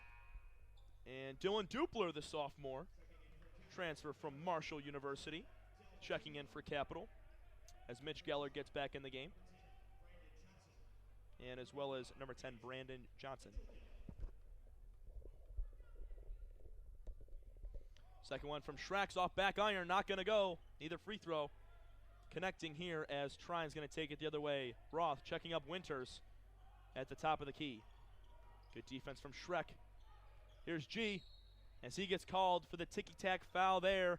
And Dylan Dupler, the sophomore, transfer from Marshall University, checking in for Capital as Mitch Geller gets back in the game. And as well as number 10, Brandon Johnson. Second one from Schreck's off back iron, not going to go. Neither free throw. Connecting here as Trine's going to take it the other way. Roth checking up Winters at the top of the key. Good defense from Shrek. Here's G as he gets called for the ticky-tack foul there.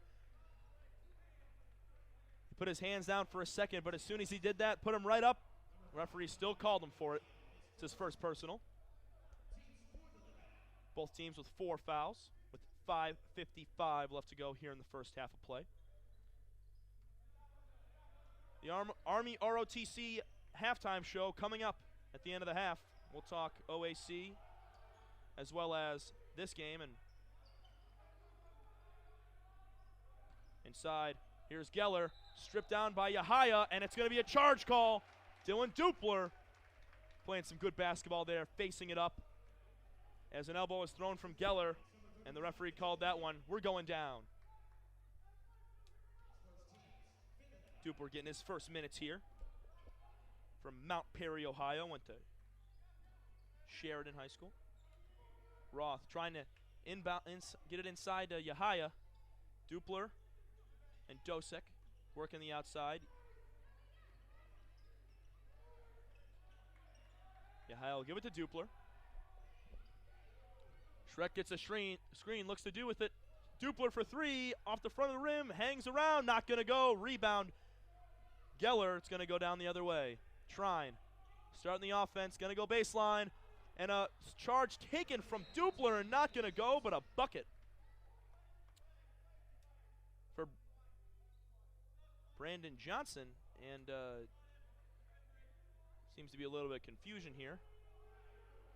He put his hands down for a second, but as soon as he did that, put him right up. The referee still called him for it. It's his first personal. Both teams with 4 fouls, with 5:55 left to go here in the first half of play. The Army ROTC halftime show coming up at the end of the half. We'll talk OAC as well as this game. And inside, here's Geller, stripped down by Yahaya, and it's going to be a charge call. Dylan Dupler playing some good basketball there, facing it up as an elbow is thrown from Geller, and the referee called that one. We're going down. Dupler getting his first minutes here from Mount Perry, Ohio. Went to Sheridan High School. Roth trying to get it inside to Yahaya. Dupler and Dosek working the outside. Yahaya will give it to Dupler. Shrek gets a screen, looks to do with it. Dupler for 3, off the front of the rim, hangs around, not going to go. Rebound, Geller, it's going to go down the other way. Trine, starting the offense, going to go baseline. And a charge taken from Dupler and not going to go, but a bucket for Brandon Johnson. And seems to be a little bit of confusion here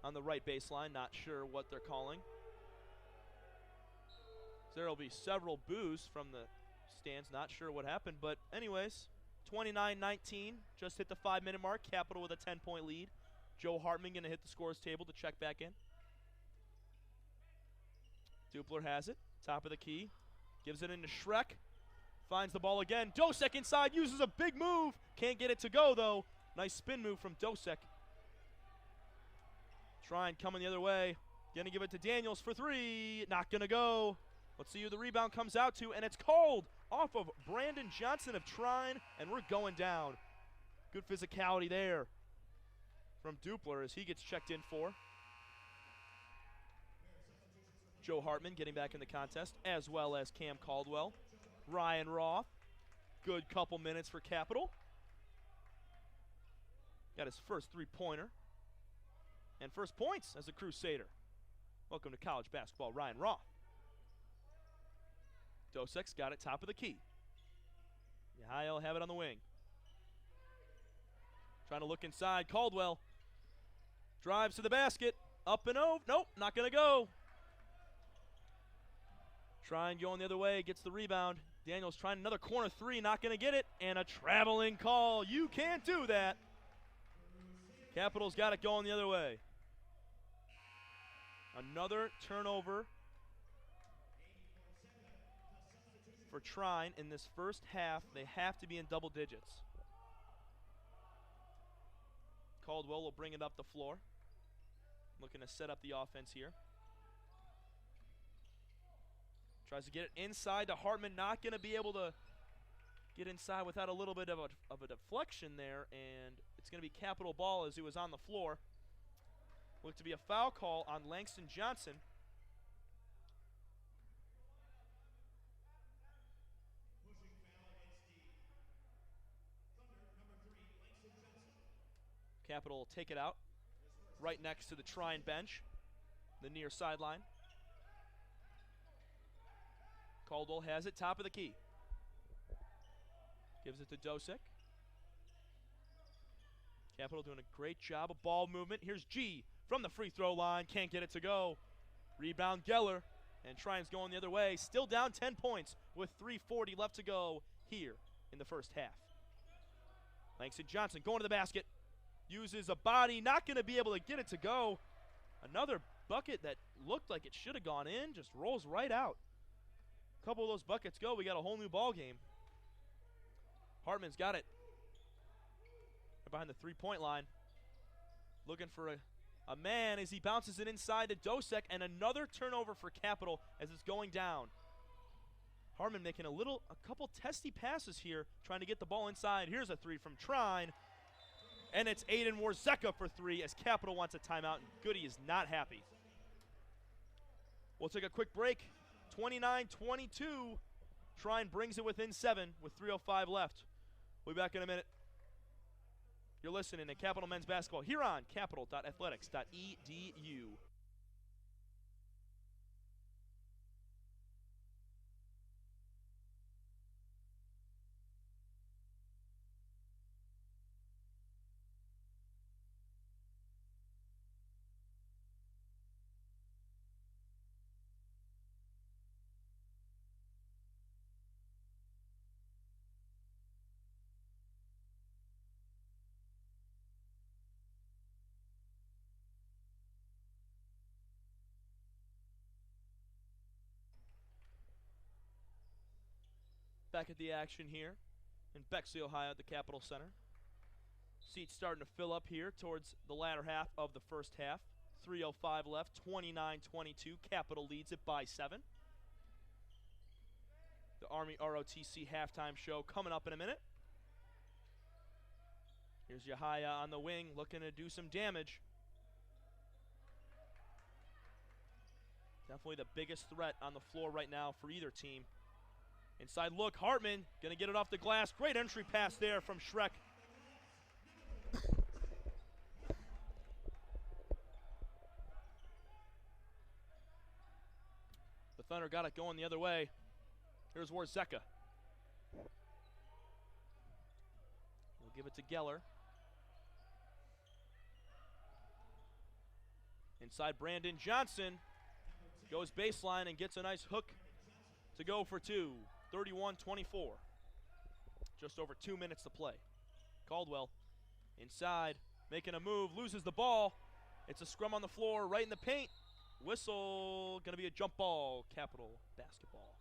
on the right baseline. Not sure what they're calling. There will be several boos from the stands. Not sure what happened, but anyways, 29-19. Just hit the 5-minute mark. Capital with a 10-point lead. Joe Hartman going to hit the scores table to check back in. Dupler has it. Top of the key. Gives it into Shrek. Finds the ball again. Dosek inside. Uses a big move. Can't get it to go, though. Nice spin move from Dosek. Trine coming the other way. Going to give it to Daniels for 3. Not going to go. Let's see who the rebound comes out to. And it's called off of Brandon Johnson of Trine. And we're going down. Good physicality there from Dupler as he gets checked in for. Joe Hartman getting back in the contest, as well as Cam Caldwell. Ryan Roth, good couple minutes for Capital. Got his first 3-pointer and first points as a Crusader. Welcome to college basketball, Ryan Roth. Dosek's got it top of the key. Yahaya will have it on the wing. Trying to look inside, Caldwell. Drives to the basket, up and over. Nope, not going to go. Trine going the other way, gets the rebound. Daniels trying another corner 3, not going to get it. And a traveling call. You can't do that. Capital's got it going the other way. Another turnover for Trine in this first half. They have to be in double digits. Caldwell will bring it up the floor. Looking to set up the offense here. Tries to get it inside to Hartman. Not going to be able to get inside without a little bit of a deflection there. And it's going to be Capital ball as he was on the floor. Looked to be a foul call on Langston Johnson. Capital will take it out right next to the Trine bench, the near sideline. Caldwell has it, top of the key. Gives it to Dosek. Capital doing a great job of ball movement. Here's G from the free throw line. Can't get it to go. Rebound Geller. And Trine's going the other way. Still down 10 points with 3:40 left to go here in the first half. Langston Johnson going to the basket. Uses a body. Not going to be able to get it to go. Another bucket that looked like it should have gone in. Just rolls right out. A couple of those buckets go. We got a whole new ball game. Hartman's got it behind the three-point line. Looking for a man as he bounces it inside to Dosek, and another turnover for Capital as it's going down. Hartman making a couple testy passes here, trying to get the ball inside. Here's a 3 from Trine. And it's Aiden Warzeka for 3 as Capital wants a timeout, and Goody is not happy. We'll take a quick break. 29-22. Trine brings it within 7 with 3:05 left. We'll be back in a minute. You're listening to Capital Men's Basketball here on capital.athletics.edu. Back at the action here in Bexley, Ohio at the Capitol Center. Seats starting to fill up here towards the latter half of the first half. 3:05 left, 29-22. Capital leads it by 7. The Army ROTC halftime show coming up in a minute. Here's Yahaya on the wing looking to do some damage. Definitely the biggest threat on the floor right now for either team. Inside look, Hartman going to get it off the glass. Great entry pass there from Schreck. The Thunder got it going the other way. Here's Warzeka. We'll give it to Geller. Inside Brandon Johnson. Goes baseline and gets a nice hook to go for 2. 31-24. Just over 2 minutes to play. Caldwell inside, making a move, loses the ball. It's a scrum on the floor, right in the paint. Whistle, gonna be a jump ball. Capital basketball.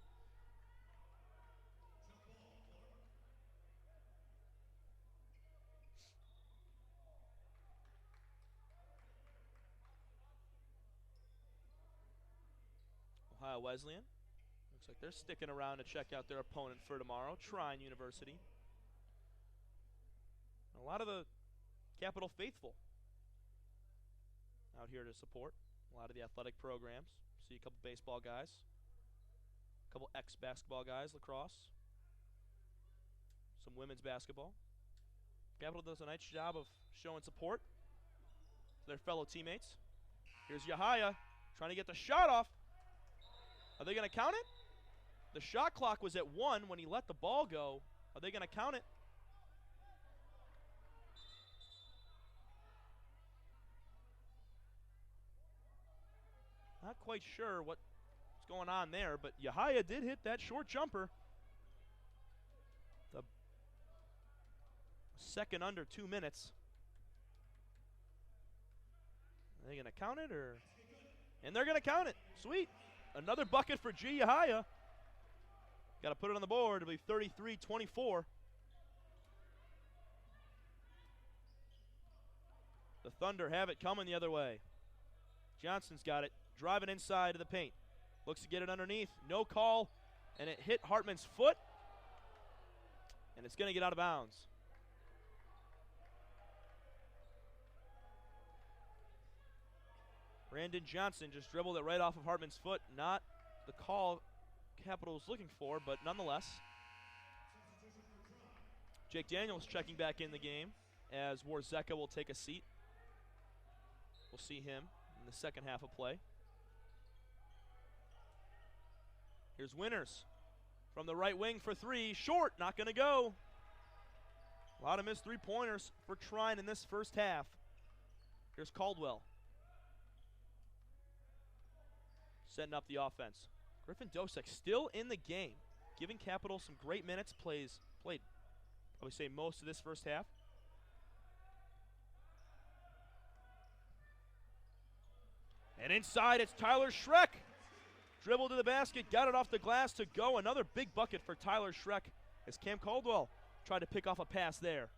Ohio Wesleyan. Looks like they're sticking around to check out their opponent for tomorrow, Trine University. A lot of the Capital faithful out here to support a lot of the athletic programs. See a couple baseball guys, a couple ex-basketball guys, lacrosse, some women's basketball. Capital does a nice job of showing support to their fellow teammates. Here's Yahaya trying to get the shot off. Are they going to count it? The shot clock was at 1 when he let the ball go. Are they going to count it? Not quite sure what's going on there, but Yahaya did hit that short jumper. The second under 2 minutes. Are they going to count it or? And they're going to count it. Sweet. Another bucket for G. Yahaya. Got to put it on the board. It'll be 33-24. The Thunder have it coming the other way. Johnson's got it. Driving inside to the paint. Looks to get it underneath. No call. And it hit Hartman's foot. And it's going to get out of bounds. Brandon Johnson just dribbled it right off of Hartman's foot. Not the call Capital was looking for, but nonetheless. Jake Daniels checking back in the game as Warzeka will take a seat. We'll see him in the second half of play. Here's Winters from the right wing for 3. Short, not going to go. A lot of missed three-pointers for Trine in this first half. Here's Caldwell. Setting up the offense. Griffin Dosek still in the game, giving Capital some great minutes. Played, I would say, most of this first half. And inside, it's Tyler Schreck. Dribble to the basket, got it off the glass to go. Another big bucket for Tyler Schreck as Cam Caldwell tried to pick off a pass there.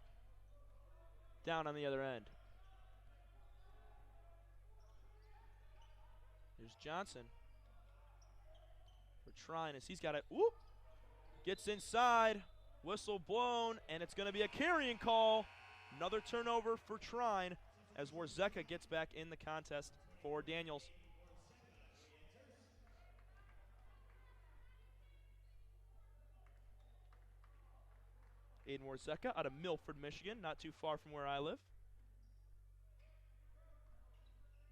Down on the other end. Here's Johnson for Trine as he's got it. Whoop! Gets inside, whistle blown, and it's going to be a carrying call. Another turnover for Trine as Warzeka gets back in the contest for Daniels. Aiden Warzeka out of Milford, Michigan, not too far from where I live.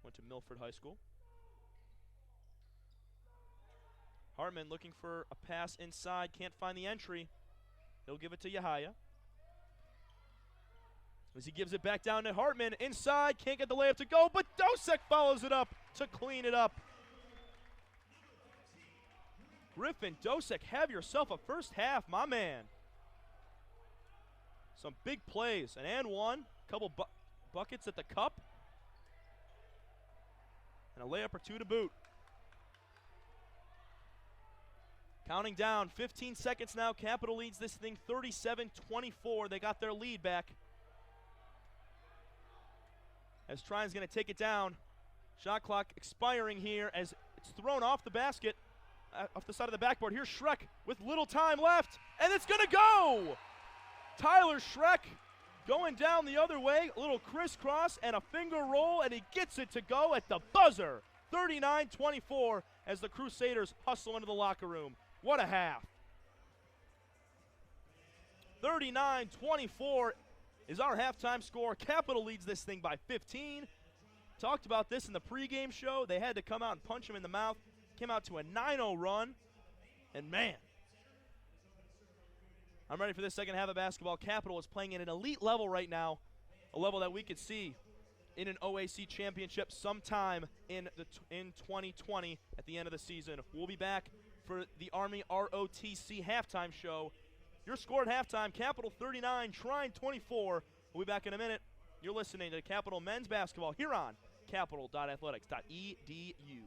Went to Milford High School. Hartman looking for a pass inside, can't find the entry. He'll give it to Yahaya. As he gives it back down to Hartman, inside, can't get the layup to go, but Dosek follows it up to clean it up. Griffin Dosek, have yourself a first half, my man. Some big plays, an and one, couple buckets at the cup, and a layup or two to boot. Counting down, 15 seconds now. Capital leads this thing 37-24. They got their lead back. As Trine's going to take it down. Shot clock expiring here as it's thrown off the basket, off the side of the backboard. Here's Schreck with little time left, and it's going to go! Tyler Schreck going down the other way, a little crisscross and a finger roll, and he gets it to go at the buzzer. 39-24 as the Crusaders hustle into the locker room. What a half. 39-24 is our halftime score. Capital leads this thing by 15. Talked about this in the pregame show. They had to come out and punch him in the mouth. Came out to a 9-0 run. And man, I'm ready for this second half of basketball. Capital is playing at an elite level right now, a level that we could see in an OAC championship sometime in 2020 at the end of the season. We'll be back for the Army ROTC halftime show. Your score at halftime, Capital 39, Trine 24. We'll be back in a minute. You're listening to Capital Men's Basketball here on capital.athletics.edu.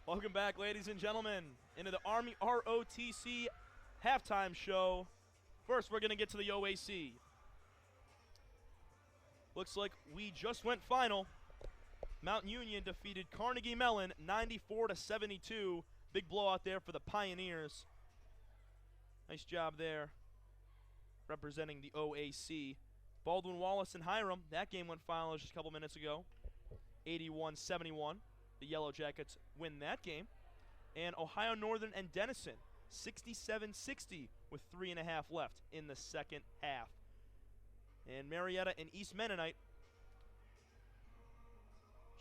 Welcome back, ladies and gentlemen, into the Army ROTC halftime show. First, we're going to get to the OAC. Looks like we just went final. Mount Union defeated Carnegie Mellon 94-72. Big blowout there for the Pioneers. Nice job there representing the OAC. Baldwin Wallace and Hiram, that game went final just a couple minutes ago. 81-71. The Yellow Jackets win that game. And Ohio Northern and Denison 67-60 with 3.5 left in the second half. And Marietta and East Mennonite,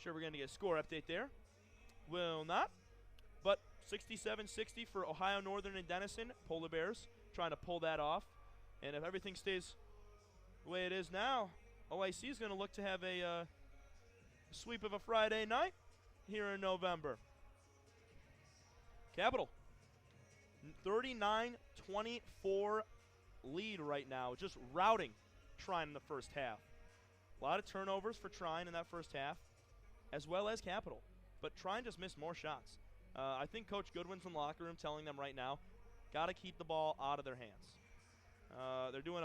sure we're going to get a score update there. Will not. But 67-60 for Ohio Northern and Denison. Polar Bears trying to pull that off. And if everything stays the way it is now, OIC is going to look to have a sweep of a Friday night here in November. Capital, 39-24 lead right now, just routing Trine in the first half. A lot of turnovers for Trine in that first half, as well as Capital. But Trine just missed more shots. I think Coach Goodwin's in the locker room telling them right now, got to keep the ball out of their hands. They're doing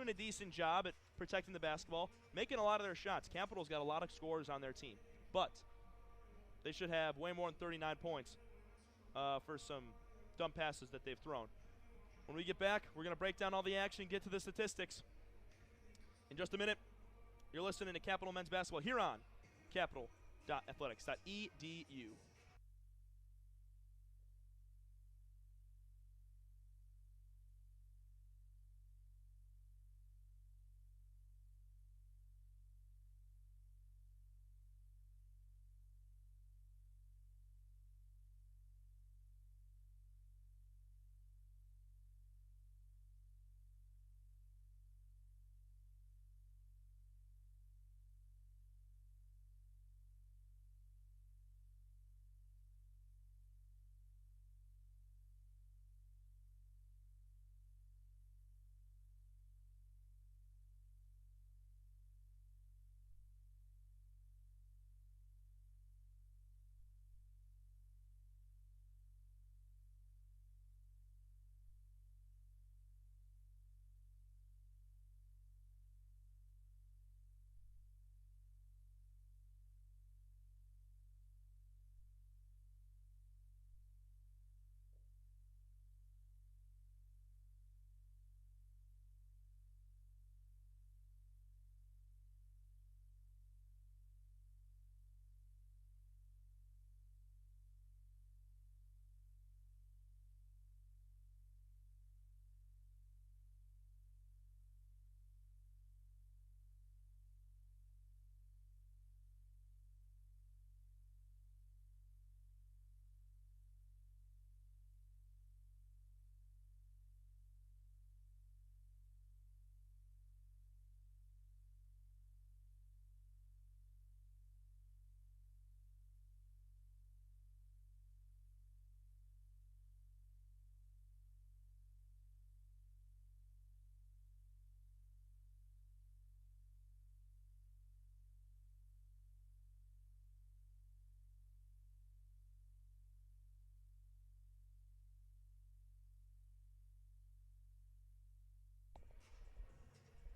a decent job at protecting the basketball, making a lot of their shots. Capital's got a lot of scorers on their team, but they should have way more than 39 points for some dumb passes that they've thrown. When we get back, we're going to break down all the action, get to the statistics. In just a minute, you're listening to Capital Men's Basketball here on capital.athletics.edu.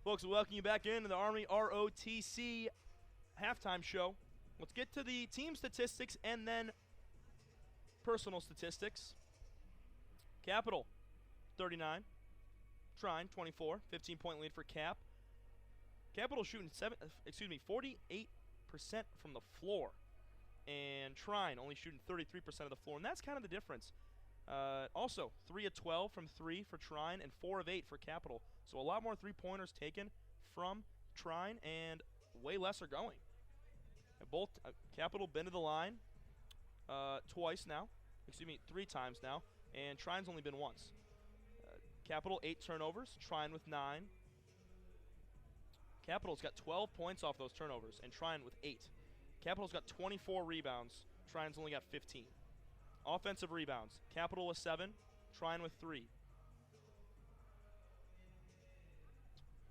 Folks, we welcome you back into the Army ROTC halftime show. Let's get to the team statistics and then personal statistics. Capital, 39. Trine, 24. 15-point lead for Cap. Capital shooting 48% from the floor. And Trine only shooting 33% of the floor. And that's kind of the difference. Also, 3 of 12 from 3 for Trine and 4 of 8 for Capital. So a lot more three-pointers taken from Trine and way less are going. And both Capital been to the line twice now. 3 times now. And Trine's only been once. Capital 8 turnovers. Trine with 9. Capital's got 12 points off those turnovers and Trine with 8. Capital's got 24 rebounds. Trine's only got 15. Offensive rebounds. Capital with 7. Trine with 3.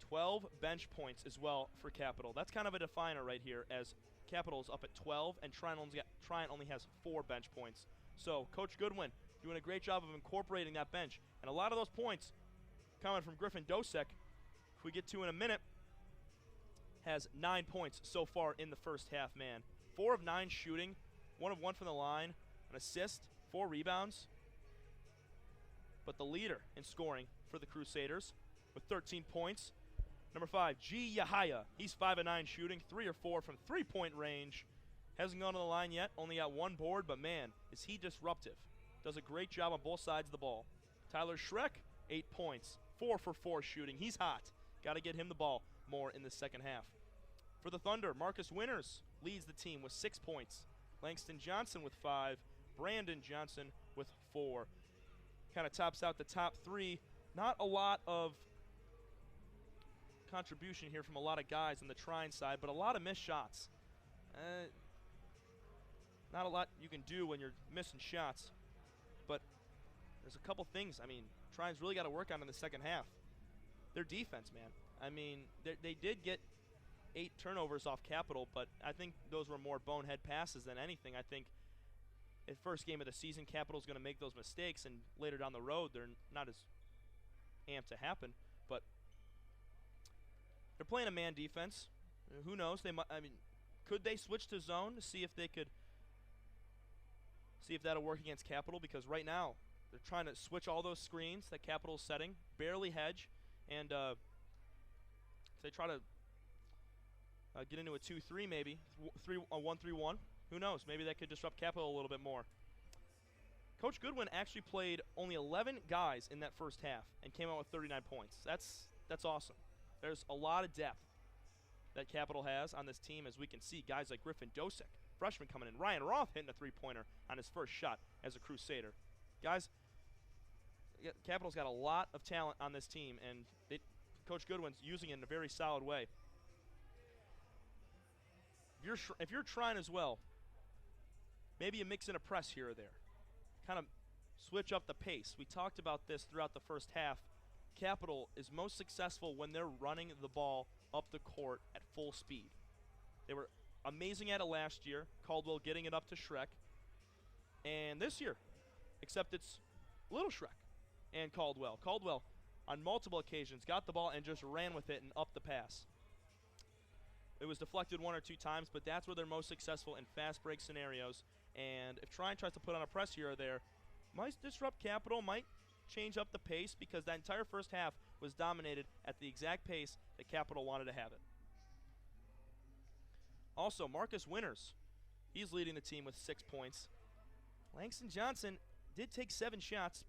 12 bench points as well for Capital. That's kind of a definer right here, as Capital's up at 12 and Trine only has 4 bench points. So Coach Goodwin doing a great job of incorporating that bench. And a lot of those points coming from Griffin Dosek, if we get to in a minute, has 9 points so far in the first half, man. 4 of 9 shooting, 1 of 1 from the line, an assist, 4 rebounds. But the leader in scoring for the Crusaders with 13 points. Number 5, G. Yahaya. He's 5 of 9 shooting, 3 or 4 from three-point range. Hasn't gone to the line yet, only got 1 board, but man, is he disruptive. does a great job on both sides of the ball. Tyler Schreck, 8 points, 4 for 4 shooting. He's hot. Got to get him the ball more in the second half. For the Thunder, Marcus Winters leads the team with 6 points. Langston Johnson with 5. Brandon Johnson with 4. Kind of tops out the top 3. Not a lot of contribution here from a lot of guys on the Trine side, but a lot of missed shots. Not a lot you can do when you're missing shots, but there's a couple things. I mean, Trine's really got to work on in the second half. Their defense, man. I mean, they did get 8 turnovers off Capital, but I think those were more bonehead passes than anything. I think at first game of the season, Capital's going to make those mistakes, and later down the road, they're not as amped to happen. But they're playing a man defense. Who knows? They might. I mean, could they switch to zone to see if they could see if that'll work against Capital? Because right now they're trying to switch all those screens that Capital's setting, barely hedge, and if they try to get into a 2-3 maybe, a 1-3-1. Who knows? Maybe that could disrupt Capital a little bit more. Coach Goodwin actually played only 11 guys in that first half and came out with 39 points. That's awesome. There's a lot of depth that Capital has on this team, as we can see. Guys like Griffin Dosick, freshman coming in. Ryan Roth hitting a three-pointer on his first shot as a Crusader. Guys, Capital's got a lot of talent on this team, and Coach Goodwin's using it in a very solid way. If you're trying as well, maybe you mix in a press here or there. Kind of switch up the pace. We talked about this throughout the first half. Capital is most successful when they're running the ball up the court at full speed. They were amazing at it last year. Caldwell getting it up to Schreck. And this year, except it's Little Schreck and Caldwell. Caldwell, on multiple occasions, got the ball and just ran with it and up the pass. It was deflected 1 or 2 times, but that's where they're most successful in fast break scenarios. And if Trine tries to put on a press here or there, might disrupt Capital, might change up the pace, because that entire first half was dominated at the exact pace that Capital wanted to have it. Also, Marcus Winters, he's leading the team with 6 points. Langston Johnson did take 7 shots.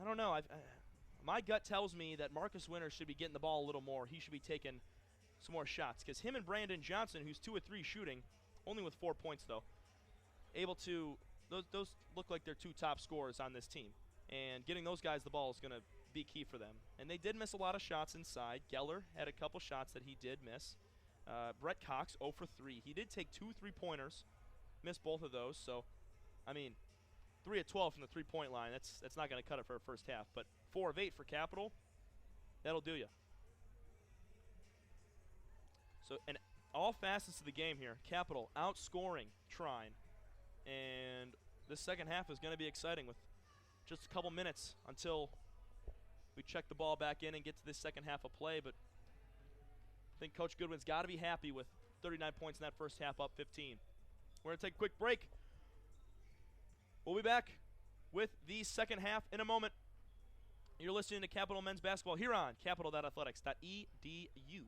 I don't know. My gut tells me that Marcus Winters should be getting the ball a little more. He should be taking some more shots, because him and Brandon Johnson, who's 2 of 3 shooting, only with 4 points though, able to, those look like they're 2 top scorers on this team, and getting those guys the ball is going to be key for them. And they did miss a lot of shots inside. Geller had a couple shots that he did miss. Brett Cox 0 for 3. He did take 2 3-pointers, missed both of those. So, I mean, 3 of 12 from the 3-point line. That's not going to cut it for a first half. But 4 of 8 for Capital, that'll do you. So, in all facets of the game here, Capital outscoring Trine. And this second half is going to be exciting with just a couple minutes until we check the ball back in and get to this second half of play. But I think Coach Goodwin's got to be happy with 39 points in that first half, up 15. We're going to take a quick break. We'll be back with the second half in a moment. You're listening to Capital Men's Basketball here on capital.athletics.edu.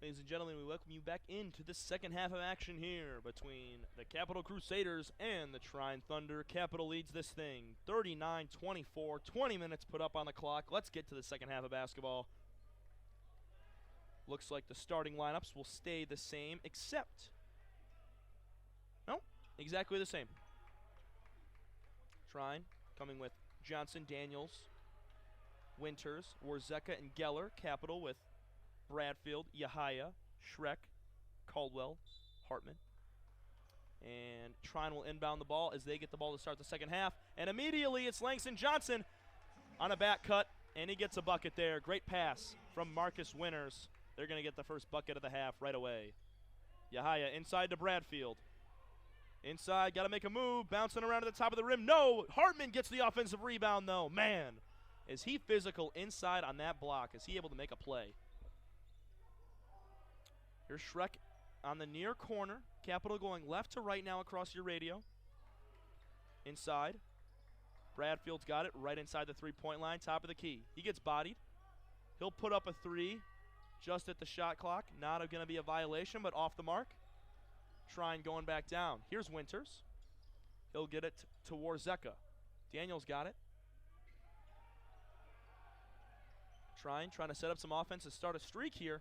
Ladies and gentlemen, we welcome you back into the second half of action here between the Capital Crusaders and the Trine Thunder. Capital leads this thing 39-24, 20 minutes put up on the clock. Let's get to the second half of basketball. Looks like the starting lineups will stay the same, except, no, exactly the same. Trine coming with Johnson, Daniels, Winters, Warzeka, and Geller. Capital with Bradfield, Yahaya, Schreck, Caldwell, Hartman. And Trine will inbound the ball as they get the ball to start the second half. And immediately it's Langston Johnson on a back cut, and he gets a bucket there. Great pass from Marcus Winters. They're going to get the first bucket of the half right away. Yahaya inside to Bradfield. Inside, got to make a move, bouncing around at the top of the rim. No, Hartman gets the offensive rebound though. Man, is he physical inside on that block? Is he able to make a play? Here's Schreck on the near corner. Capital going left to right now across your radio. Inside. Bradfield's got it right inside the three-point line, top of the key. He gets bodied. He'll put up a three just at the shot clock. Not going to be a violation, but off the mark. Trine going back down. Here's Winters. He'll get it to Warzeka. Daniels got it. Trine trying to set up some offense and start a streak here.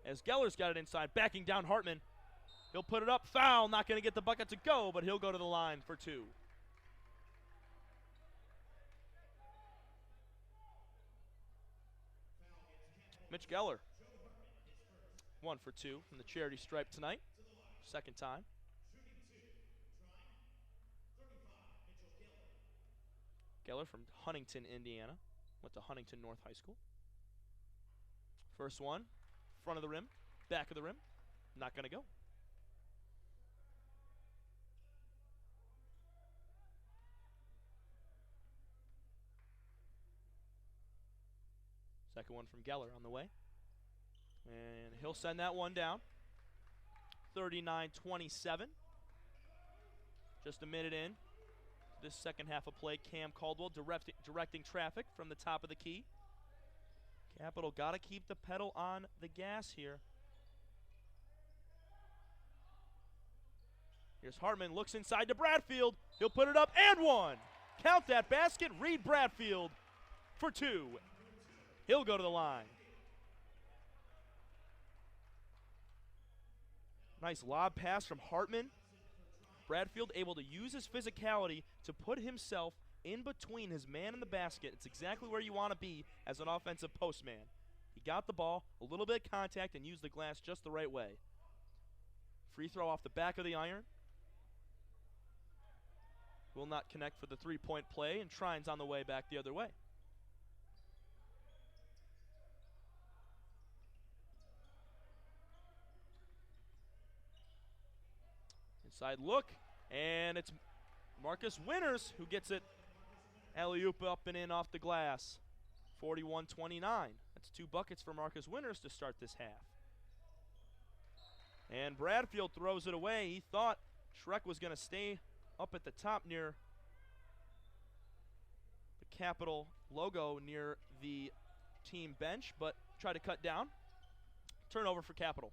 As Geller's got it inside, backing down Hartman. He'll put it up, foul, not going to get the bucket to go, but he'll go to the line for two. Mitch Geller, 1 for 2 from the charity stripe tonight, second time. Geller from Huntington, Indiana, went to Huntington North High School. First one. Front of the rim, back of the rim, not going to go. Second one from Geller on the way. And he'll send that one down. 39-27. Just a minute in. This second half of play, Cam Caldwell directing traffic from the top of the key. Capital got to keep the pedal on the gas here. Here's Hartman, looks inside to Bradfield. He'll put it up and one. Count that basket, Reed Bradfield for two. He'll go to the line. Nice lob pass from Hartman. Bradfield able to use his physicality to put himself in between his man and the basket. It's exactly where you want to be as an offensive postman. He got the ball, a little bit of contact, and used the glass just the right way. Free throw off the back of the iron. Will not connect for the three-point play, and Trine's on the way back the other way. Inside look, and it's Marcus Winters who gets it. Alley-oop up and in off the glass. 41-29. That's 2 buckets for Marcus Winters to start this half. And Bradfield throws it away. He thought Schreck was going to stay up at the top near the Capital logo near the team bench, but tried to cut down. Turnover for Capital.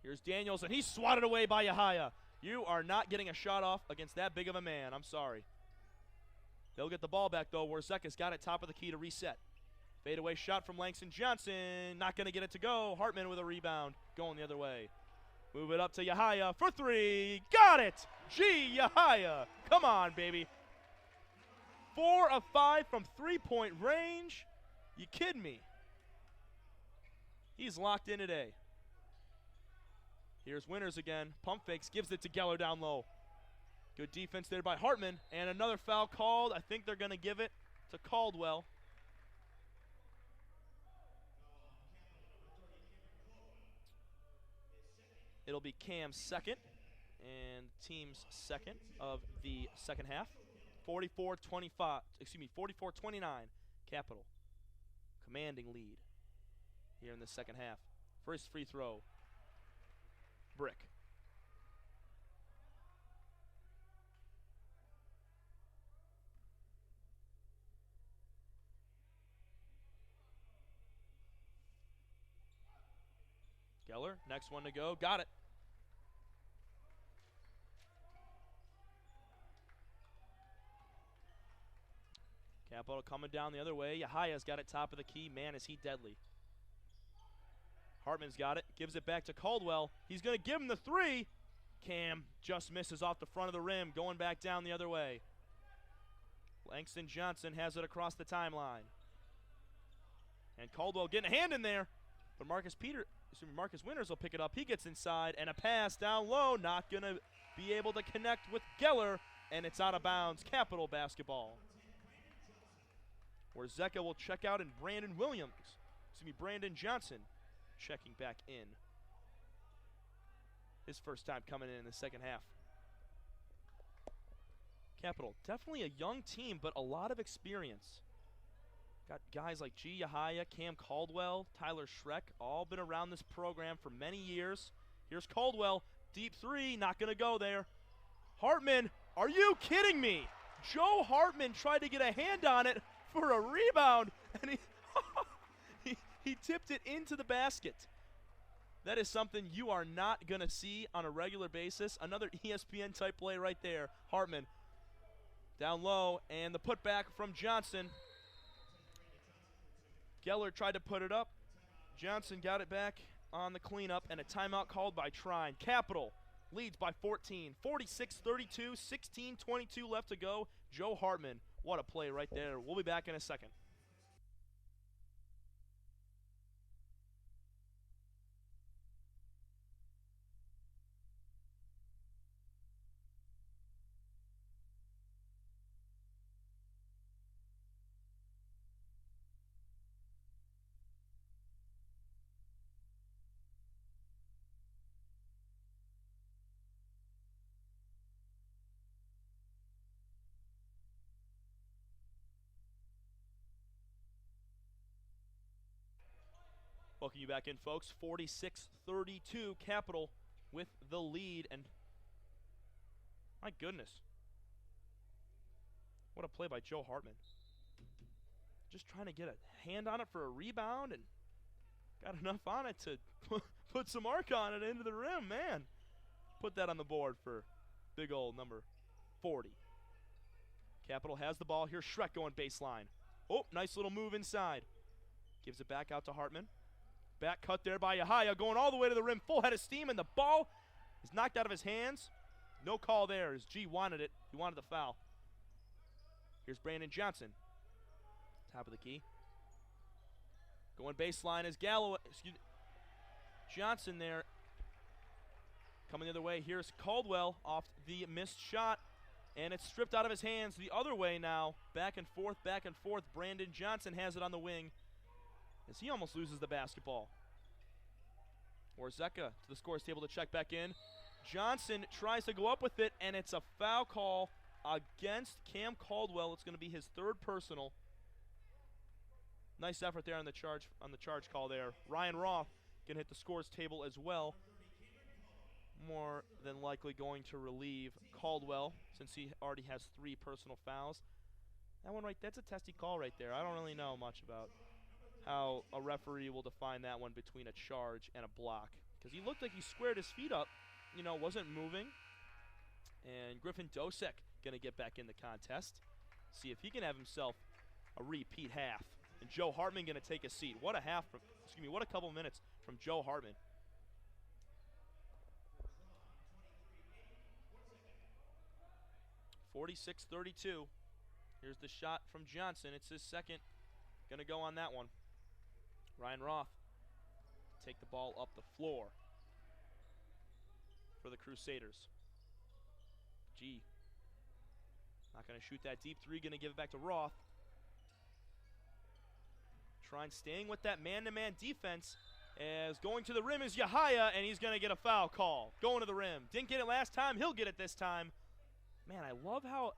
Here's Daniels, and he's swatted away by Yahaya. You are not getting a shot off against that big of a man. I'm sorry. They'll get the ball back, though. Warzeka's got it top of the key to reset. Fadeaway shot from Langston Johnson. Not going to get it to go. Hartman with a rebound. Going the other way. Move it up to Yahaya for three. Got it! Gee, Yahaya. Come on, baby. 4 of 5 from three-point range. You kidding me? He's locked in today. Here's Winters again. Pump fakes, gives it to Geller down low. Good defense there by Hartman. And another foul called. I think they're going to give it to Caldwell. It'll be Cam's second and team's second of the second half. 44-29. Capital. Commanding lead here in the second half. First free throw. Brick. Geller, next one to go, got it. Capital coming down the other way. Yahaya's got it top of the key. Man, is he deadly. Hartman's got it, gives it back to Caldwell. He's going to give him the three. Cam just misses off the front of the rim, going back down the other way. Langston Johnson has it across the timeline. And Caldwell getting a hand in there. But Marcus Winters will pick it up. He gets inside, and a pass down low. Not going to be able to connect with Geller, and it's out of bounds. Capital basketball. Where Zeka will check out, and Brandon Johnson checking back in. His first time coming in the second half. Capital, definitely a young team, but a lot of experience. Got guys like G. Yahaya, Cam Caldwell, Tyler Schreck, all been around this program for many years. Here's Caldwell, deep three, not going to go there. Hartman, are you kidding me? Joe Hartman tried to get a hand on it for a rebound, and he tipped it into the basket. That is something you are not going to see on a regular basis. Another ESPN-type play right there. Hartman down low, and the putback from Johnson. Geller tried to put it up. Johnson got it back on the cleanup, and a timeout called by Trine. Capital leads by 14, 46-32, 16-22 left to go. Joe Hartman, what a play right there. We'll be back in a second. Welcome you back in, folks. 46-32, Capital with the lead, and my goodness, what a play by Joe Hartman. Just trying to get a hand on it for a rebound, and got enough on it to put some arc on it into the rim, man. Put that on the board for big old number 40. Capital has the ball. Here's Schreck going baseline. Oh, nice little move inside. Gives it back out to Hartman. Back cut there by Yahaya, going all the way to the rim, full head of steam, and the ball is knocked out of his hands. No call there as G wanted it. He wanted the foul. Here's Brandon Johnson. Top of the key. Going baseline is Johnson there. Coming the other way, here's Caldwell off the missed shot, and it's stripped out of his hands the other way now. Back and forth, back and forth. Brandon Johnson has it on the wing, as he almost loses the basketball. Warzeka to the scores table to check back in. Johnson tries to go up with it, and it's a foul call against Cam Caldwell. It's going to be his third personal. Nice effort there on the charge call there. Ryan Roth can hit the scores table as well. More than likely going to relieve Caldwell since he already has 3 personal fouls. That one that's a testy call right there. I don't really know much about how a referee will define that one between a charge and a block, because he looked like he squared his feet up, wasn't moving. And Griffin Dosek going to get back in the contest, see if he can have himself a repeat half. And Joe Hartman going to take a seat. What a half from, what a couple minutes from Joe Hartman. (46-32). Here's the shot from Johnson. It's his second. Going to go on that one. Ryan Roth take the ball up the floor for the Crusaders. G not going to shoot that deep three. Going to give it back to Roth. Trine staying with that man-to-man defense, as going to the rim is Yahaya, and he's going to get a foul call. Going to the rim. Didn't get it last time. He'll get it this time. Man, I love how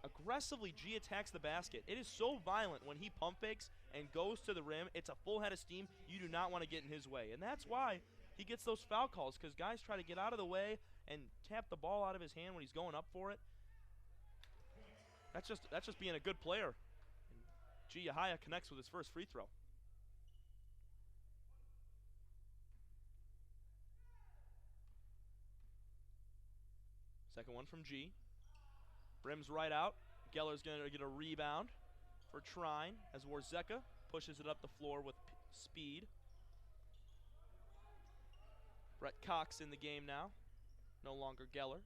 aggressively G attacks the basket. It is so violent when he pump fakes and goes to the rim. It's a full head of steam. You do not want to get in his way. And that's why he gets those foul calls, because guys try to get out of the way and tap the ball out of his hand when he's going up for it. That's just being a good player. And G. Yahaya connects with his first free throw. Second one from G. Rims right out. Geller's going to get a rebound for Trine as Warzeka pushes it up the floor with speed. Brett Cox in the game now. No longer Geller.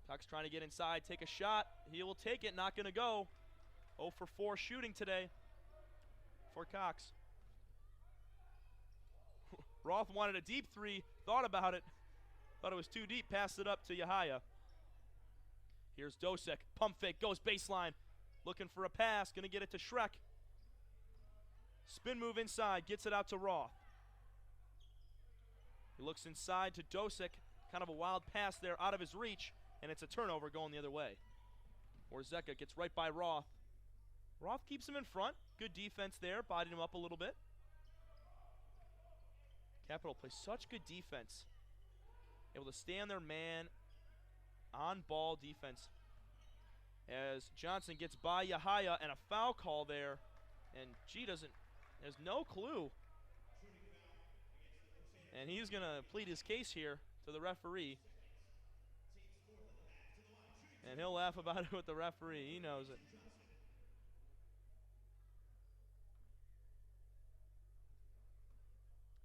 Cox trying to get inside, take a shot. He will take it, not going to go. 0 for 4 shooting today for Cox. Roth wanted a deep three, thought about it. Thought it was too deep, passed it up to Yahaya. Here's Dosek, pump fake, goes baseline. Looking for a pass, gonna get it to Shrek. Spin move inside, gets it out to Roth. He looks inside to Dosek, kind of a wild pass there out of his reach, and it's a turnover going the other way. Warzeka gets right by Roth. Roth keeps him in front, good defense there, bodied him up a little bit. Capital plays such good defense. Able to stay on their man, on-ball defense. As Johnson gets by Yahaya and a foul call there. And G has no clue. And he's going to plead his case here to the referee. And he'll laugh about it with the referee. He knows it.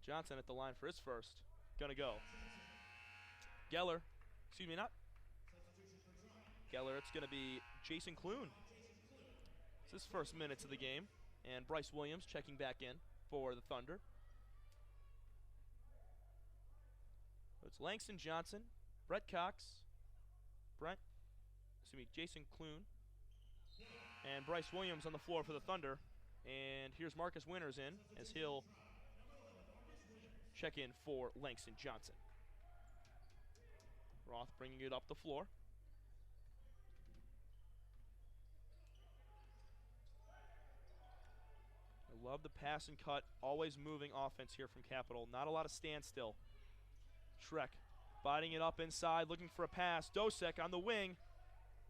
Johnson at the line for his first. Gonna go. Geller. Excuse me, not Geller. It's gonna be Jason Clune. It's his first minutes of the game. And Bryce Williams checking back in for the Thunder. So it's Langston Johnson, Brett Cox, Jason Clune, and Bryce Williams on the floor for the Thunder. And here's Marcus Winters in as he'll check in for Langston Johnson. Roth bringing it up the floor. I love the pass and cut, always moving offense here from Capital. Not a lot of standstill. Shrek biting it up inside, looking for a pass. Dosek on the wing.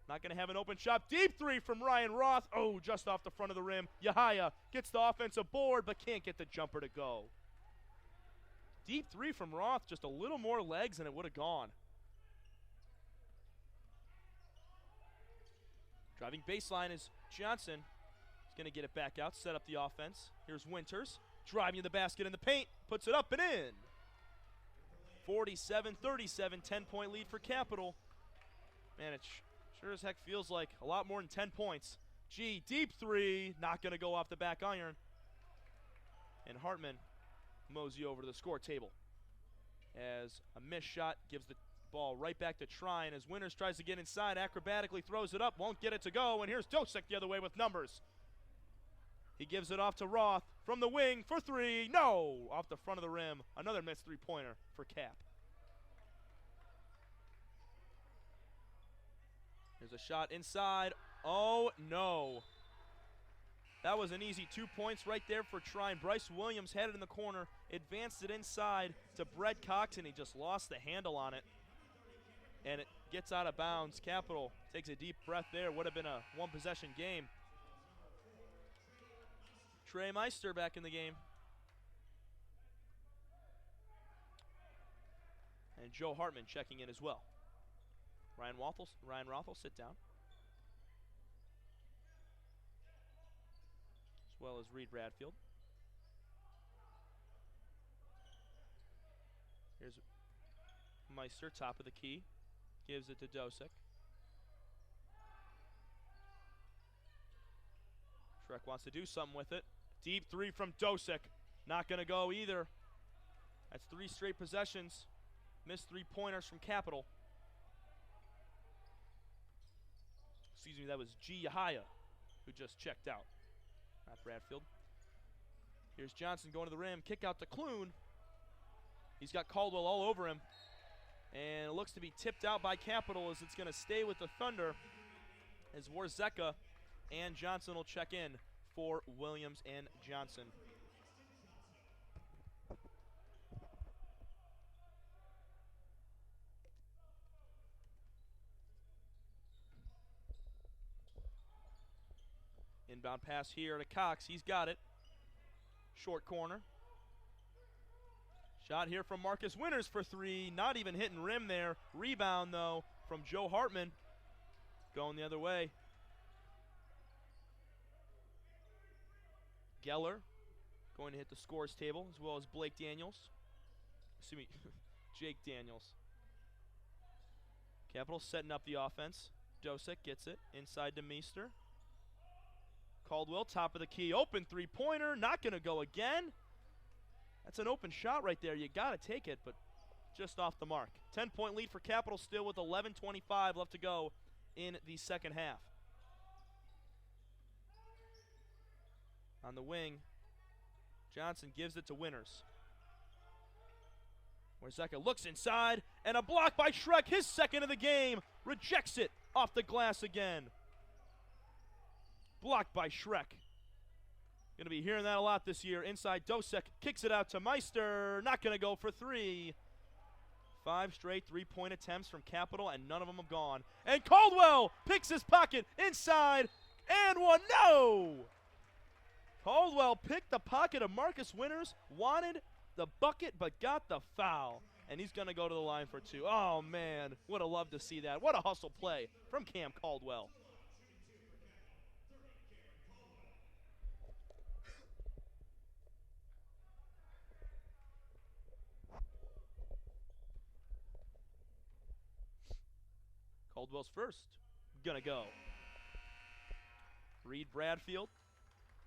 Not going to have an open shot. Deep three from Ryan Roth. Oh, just off the front of the rim. Yahaya gets the offensive board, but can't get the jumper to go. Deep three from Roth, just a little more legs and it would have gone. Driving baseline is Johnson. He's going to get it back out, set up the offense. Here's Winters, driving the basket in the paint, puts it up and in. 47-37, 10-point lead for Capital. Man, it sure as heck feels like a lot more than 10 points. G, deep three, not going to go off the back iron. And Hartman mosey over to the score table as a missed shot gives the ball right back to Trine as Winters tries to get inside, acrobatically throws it up, won't get it to go, and here's Dosek the other way with numbers. He gives it off to Roth from the wing for three. No! Off the front of the rim. Another missed three-pointer for Cap. There's a shot inside. Oh, no. That was an easy 2 points right there for Trine. Bryce Williams had it in the corner, advanced it inside to Brett Cox, and he just lost the handle on it. And it gets out of bounds. Capital takes a deep breath there. Would have been a one-possession game. Trey Meister back in the game. And Joe Hartman checking in as well. Ryan Roth will sit down. As well as Reed Bradfield. Here's Meister, top of the key. Gives it to Dosek. Shrek wants to do something with it. Deep three from Dosek. Not going to go either. That's 3 straight possessions. Missed 3-pointers from Capital. Excuse me, that was G. Yahaya who just checked out. Not Bradfield. Here's Johnson going to the rim. Kick out to Clune. He's got Caldwell all over him. And it looks to be tipped out by Capital as it's going to stay with the Thunder as Warzeka and Johnson will check in for Williams and Johnson. Inbound pass here to Cox. He's got it. Short corner. Shot here from Marcus Winters for three. Not even hitting rim there. Rebound, though, from Joe Hartman. Going the other way. Geller going to hit the scores table, as well as Blake Daniels. Excuse me, Jake Daniels. Capitals setting up the offense. Dosick gets it inside to Meester. Caldwell, top of the key, open three-pointer. Not going to go again. That's an open shot right there. You got to take it, but just off the mark. 10-point lead for Capitals still with 11:25 left to go in the second half. On the wing, Johnson gives it to Winters. Warzeka looks inside, and a block by Shrek, his second of the game. Rejects it off the glass again. Blocked by Shrek. Going to be hearing that a lot this year. Inside, Dosick kicks it out to Meister. Not going to go for three. 5 straight three-point attempts from Capital, and none of them have gone. And Caldwell picks his pocket inside, and one. No! Caldwell picked the pocket of Marcus Winters, wanted the bucket, but got the foul. And he's going to go to the line for two. Oh, man, would have loved to see that. What a hustle play from Cam Caldwell. Caldwell's first. Gonna go. Reed Bradfield.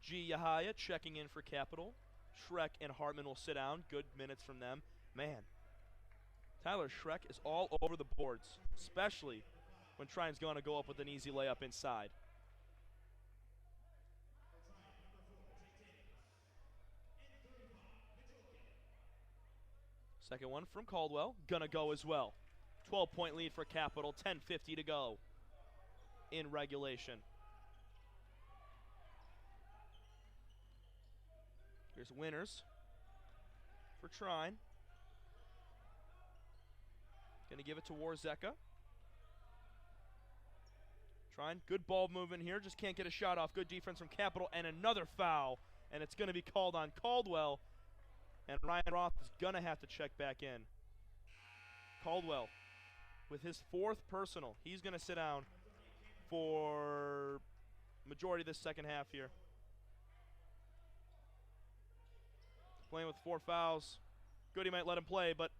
G. Yahaya checking in for Capital. Shrek and Hartman will sit down. Good minutes from them. Man, Tyler Shrek is all over the boards, especially when Trine's going to go up with an easy layup inside. Second one from Caldwell. Gonna go as well. 12-point lead for Capital. 10:50 to go in regulation. Here's Winters for Trine. Going to give it to Warzeka. Trine, good ball movement here. Just can't get a shot off. Good defense from Capital, and another foul. And it's going to be called on Caldwell. And Ryan Roth is going to have to check back in. Caldwell with his fourth personal. He's going to sit down for majority of this second half here. Playing with 4 fouls. Good, he might let him play, but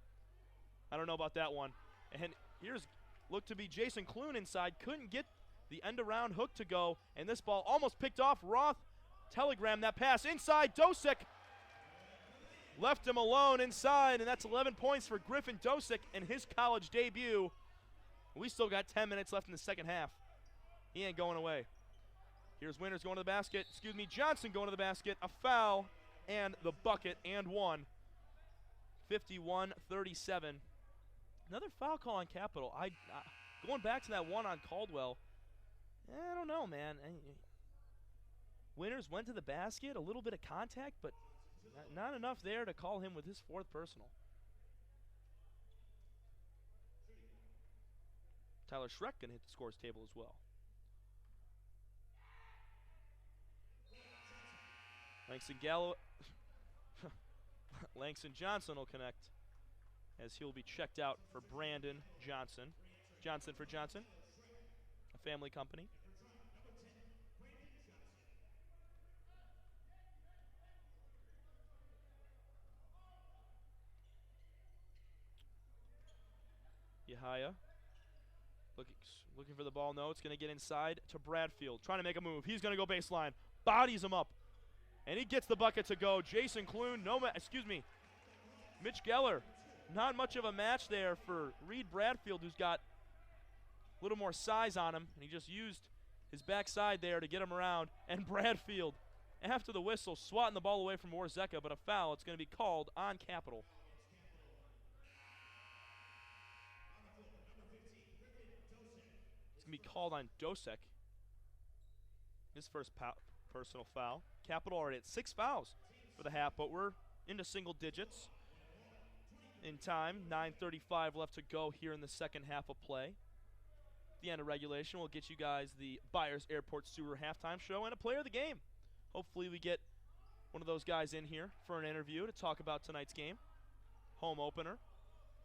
I don't know about that one. And here's looked to be Jason Clune inside. Couldn't get the end-around hook to go, and this ball almost picked off. Roth telegrammed that pass inside. Dosick left him alone inside, and that's 11 points for Griffin Dosick in his college debut. We still got 10 minutes left in the second half. He ain't going away. Here's Winters going to the basket. Excuse me, Johnson going to the basket. A foul and the bucket and one. 51-37. Another foul call on Capital. Going back to that one on Caldwell, I don't know, man. Winters went to the basket, a little bit of contact, but not enough there to call him with his fourth personal. Tyler Shrek going to hit the scores table as well. Langston Johnson will connect as he'll be checked out for Brandon Johnson. Johnson for Johnson, a family company. Yahaya looking for the ball. No, it's going to get inside to Bradfield. Trying to make a move. He's going to go baseline. Bodies him up. And he gets the bucket to go. Jason Clune, Mitch Geller. Not much of a match there for Reed Bradfield, who's got a little more size on him. And he just used his backside there to get him around. And Bradfield, after the whistle, swatting the ball away from Warzeka, but a foul. It's going to be called on Capital. It's going to be called on Dosick. His first personal foul. Capital already at 6 fouls for the half, but we're into single digits in time. 9:35 left to go here in the second half of play. At the end of regulation, we'll get you guys the Byers Airport Sewer halftime show and a player of the game. Hopefully we get one of those guys in here for an interview to talk about tonight's game. home opener,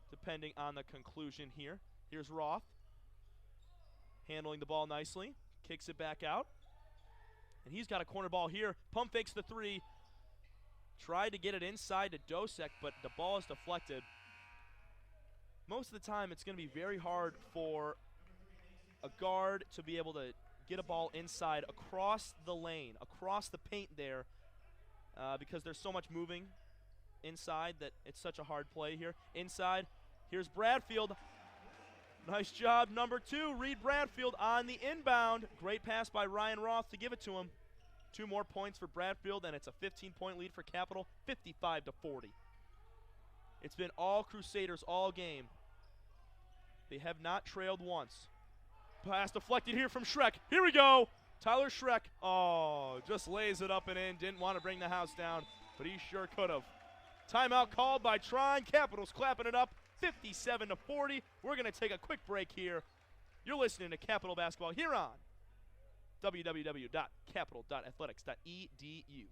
depending on the conclusion here. Here's Roth handling the ball nicely, kicks it back out. And he's got a corner ball here. Pump fakes the three. Tried to get it inside to Dosek, but the ball is deflected. Most of the time, it's going to be very hard for a guard to be able to get a ball inside across the lane, across the paint there, because there's so much moving inside that it's such a hard play here. Inside, here's Bradfield. Nice job, number 2, Reed Bradfield on the inbound. Great pass by Ryan Roth to give it to him. 2 more points for Bradfield, and it's a 15-point lead for Capital, 55-40. It's been all Crusaders all game. They have not trailed once. Pass deflected here from Schreck. Here we go. Tyler Schreck. Oh, just lays it up and in. Didn't want to bring the house down, but he sure could have. Timeout called by Trine. Capitals clapping it up, 57-40. We're going to take a quick break here. You're listening to Capital Basketball here on www.capital.athletics.edu.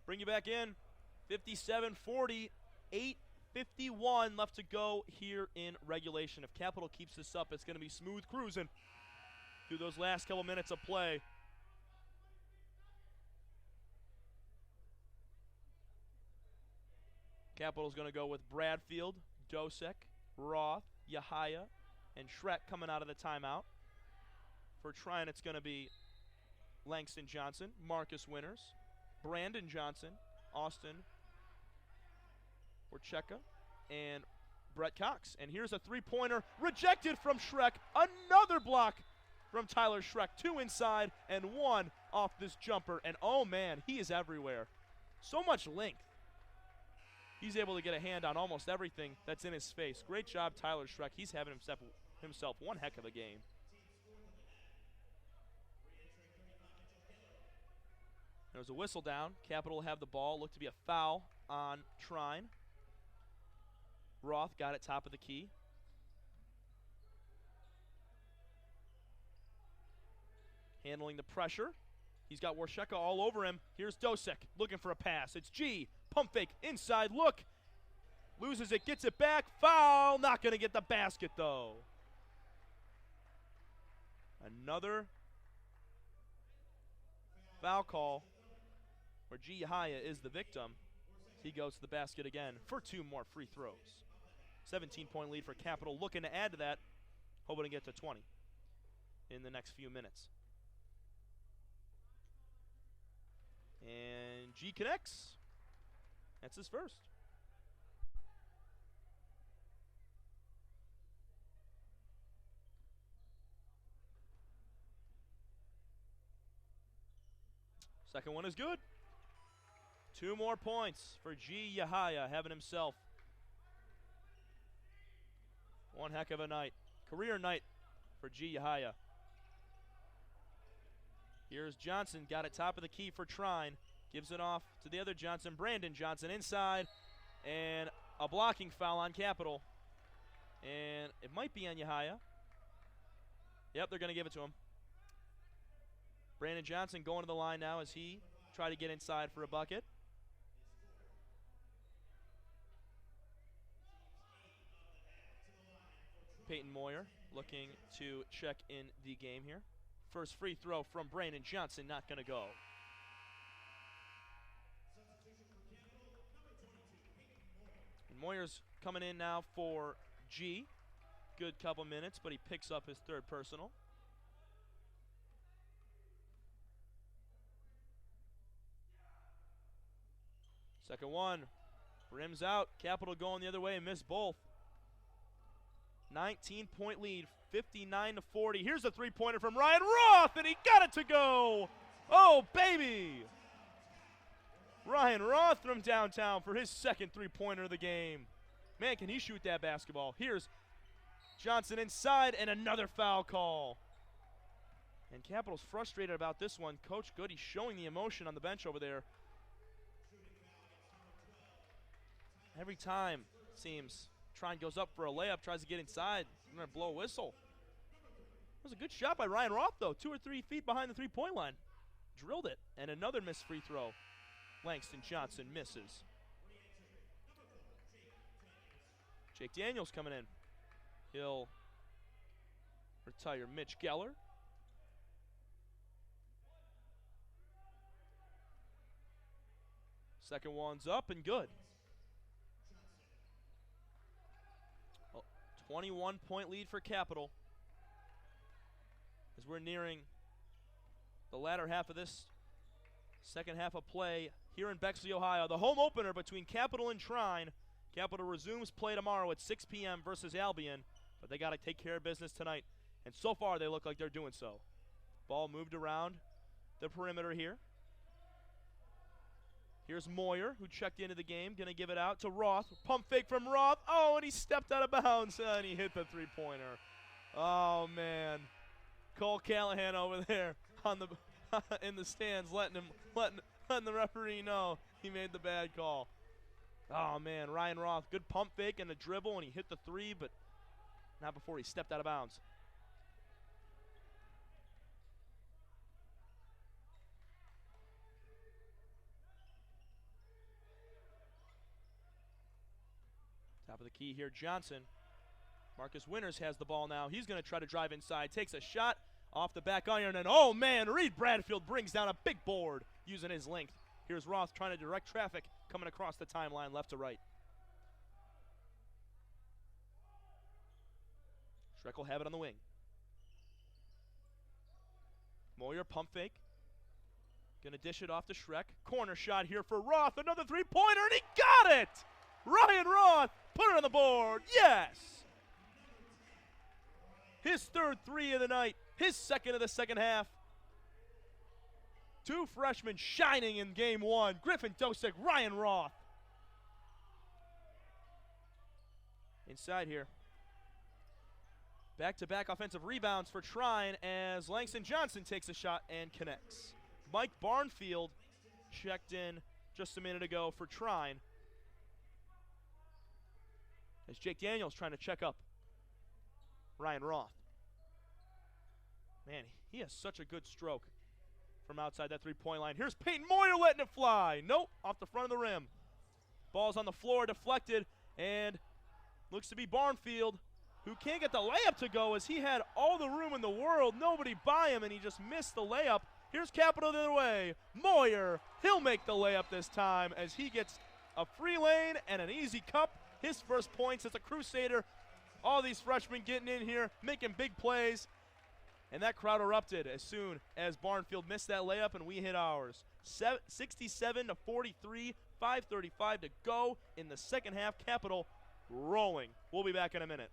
Bring you back in. 57-40, 8:51 left to go here in regulation. If Capital keeps this up, it's going to be smooth cruising through those last couple minutes of play. Capital's going to go with Bradfield, Dosek, Roth, Yahaya, and Schreck coming out of the timeout. For Trine, it's going to be Langston Johnson, Marcus Winters, Brandon Johnson, Austin Orcheka, and Brett Cox. And here's a three-pointer rejected from Schreck. Another block from Tyler Schreck. 2 inside and 1 off this jumper. And oh man, he is everywhere. So much length. He's able to get a hand on almost everything that's in his face. Great job, Tyler Schreck. He's having himself one heck of a game. There's a whistle down. Capital will have the ball. Looked to be a foul on Trine. Roth got it top of the key. Handling the pressure. He's got Warsheka all over him. Here's Dosek looking for a pass. It's G. Pump fake. Inside look. Loses it. Gets it back. Foul. Not going to get the basket, though. Another foul call where G. Yahaya is the victim. He goes to the basket again for 2 more free throws. 17-point lead for Capital. Looking to add to that. Hoping to get to 20 in the next few minutes. And G connects. That's his first. Second one is good. 2 more points for G. Yahaya, having himself one heck of a night. Career night for G. Yahaya. Here's Johnson, got it top of the key for Trine. Gives it off to the other Johnson, Brandon Johnson inside. And a blocking foul on Capital. And it might be on Yahaya. Yep, they're going to give it to him. Brandon Johnson going to the line now as he tried to get inside for a bucket. Peyton Moyer looking to check in the game here. First free throw from Brandon Johnson, not going to go. And Moyer's coming in now for G. Good couple minutes, but he picks up his third personal. Second one, rims out. Capital going the other way and missed both. 19-point lead, 59-40. Here's a three-pointer from Ryan Roth, and he got it to go. Oh, baby. Ryan Roth from downtown for his second three-pointer of the game. Man, can he shoot that basketball. Here's Johnson inside, and another foul call. And Capital's frustrated about this one. Coach Goody showing the emotion on the bench over there. Every time, it seems, Trine goes up for a layup, tries to get inside. I'm going to blow a whistle. It was a good shot by Ryan Roth, though. 2 or 3 feet behind the three-point line. Drilled it. And another missed free throw. Langston Johnson misses. Jake Daniels coming in. He'll retire Mitch Geller. Second one's up and good. 21-point lead for Capital as we're nearing the latter half of this second half of play here in Bexley, Ohio. The home opener between Capital and Trine. Capital resumes play tomorrow at 6 p.m. versus Albion, but they got to take care of business tonight, and so far they look like they're doing so. Ball moved around the perimeter here. Here's Moyer, who checked into the game, going to give it out to Roth. Pump fake from Roth. Oh, and he stepped out of bounds, and he hit the three-pointer. Oh, man. Cole Callahan over there on the in the stands letting the referee know he made the bad call. Oh, man, Ryan Roth, good pump fake and a dribble, and he hit the three, but not before he stepped out of bounds. Top of the key here, Johnson. Marcus Winters has the ball now. He's going to try to drive inside. Takes a shot off the back iron, and oh man, Reed Bradfield brings down a big board using his length. Here's Roth trying to direct traffic coming across the timeline left to right. Schreck will have it on the wing. Moyer pump fake. Going to dish it off to Schreck. Corner shot here for Roth. Another three-pointer, and he got it! Ryan Roth put it on the board. Yes! His third three of the night. His second of the second half. Two freshmen shining in game one. Griffin Dosick, Ryan Roth. Inside here. Back-to-back offensive rebounds for Trine as Langston Johnson takes a shot and connects. Mike Barnfield checked in just a minute ago for Trine. As Jake Daniels trying to check up Ryan Roth. Man, he has such a good stroke from outside that three-point line. Here's Peyton Moyer letting it fly. Nope, off the front of the rim. Ball's on the floor, deflected, and looks to be Barnfield, who can't get the layup to go as he had all the room in the world, nobody by him, and he just missed the layup. Here's Capital the other way. Moyer, he'll make the layup this time as he gets a free lane and an easy cup. His first points as a Crusader. All these freshmen getting in here, making big plays. And that crowd erupted as soon as Barnfield missed that layup and we hit ours. 67-43, 5:35 to go in the second half. Capital rolling. We'll be back in a minute.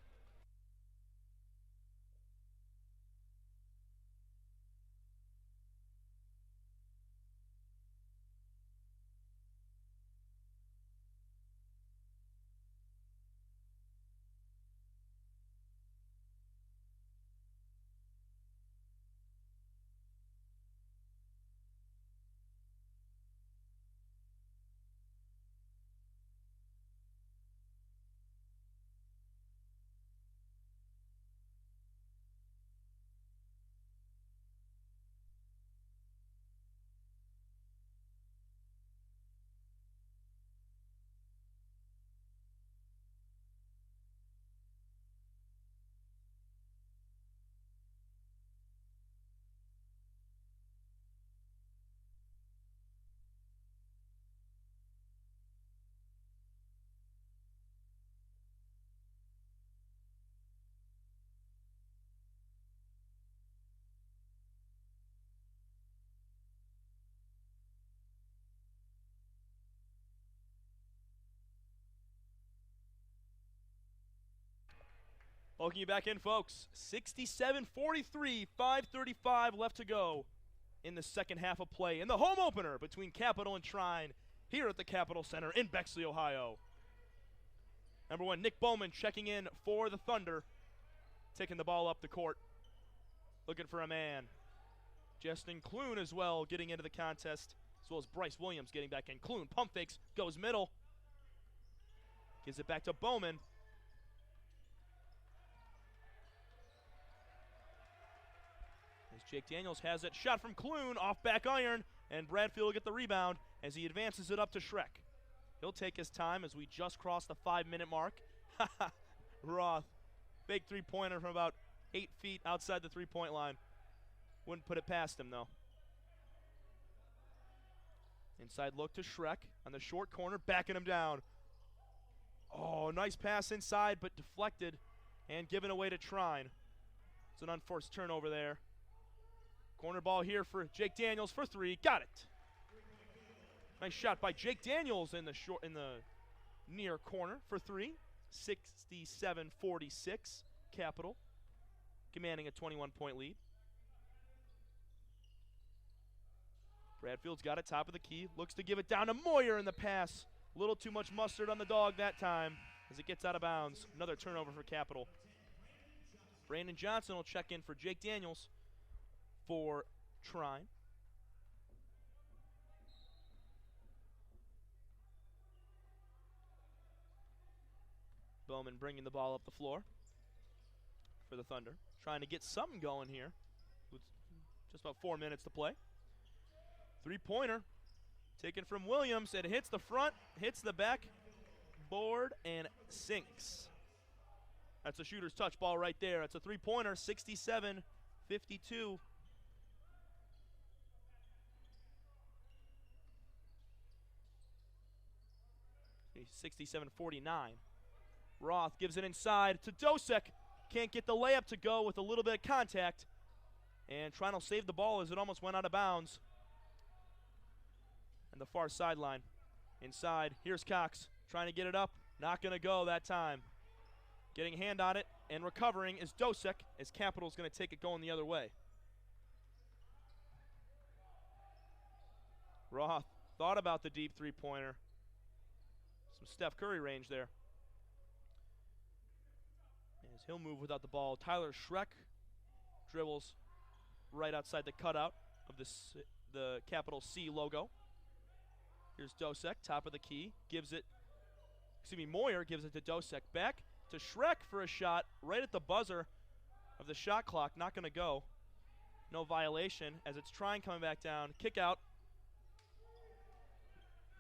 Welcome you back in, folks. 67-43, 5:35 left to go in the second half of play in the home opener between Capital and Trine here at the Capitol Center in Bexley, Ohio. Number 1, Nick Bowman checking in for the Thunder, taking the ball up the court, looking for a man. Justin Clune as well getting into the contest, as well as Bryce Williams getting back in. Clune pump fakes, goes middle, gives it back to Bowman. As Jake Daniels has it, shot from Clune, off back iron, and Bradfield will get the rebound as he advances it up to Schreck. He'll take his time as we just crossed the 5-minute mark. Roth, big three-pointer from about 8 feet outside the three-point line. Wouldn't put it past him, though. Inside look to Schreck on the short corner, backing him down. Oh, nice pass inside, but deflected and given away to Trine. It's an unforced turnover there. Corner ball here for Jake Daniels for 3. Got it. Nice shot by Jake Daniels in the near corner for 3. 67-46, Capital commanding a 21-point lead. Bradfield's got it top of the key. Looks to give it down to Moyer in the pass. A little too much mustard on the dog that time as it gets out of bounds. Another turnover for Capital. Brandon Johnson will check in for Jake Daniels for Trine. Bowman bringing the ball up the floor for the Thunder. Trying to get something going here with just about 4 minutes to play. Three-pointer taken from Williams. It hits the front, hits the back board, and sinks. That's a shooter's touch ball right there. It's a three-pointer, 67-52. 67-49. Roth gives it inside to Dosek. Can't get the layup to go with a little bit of contact. And Trine will save the ball as it almost went out of bounds. And the far sideline. Inside, here's Cox trying to get it up. Not going to go that time. Getting a hand on it and recovering is Dosek as Capital's going to take it going the other way. Roth thought about the deep three-pointer. Some Steph Curry range there. As he'll move without the ball, Tyler Schreck dribbles right outside the cutout of the capital C logo. Here's Dosek, top of the key, Moyer gives it to Dosek. Back to Schreck for a shot right at the buzzer of the shot clock. Not going to go. No violation as it's Trine coming back down. Kick out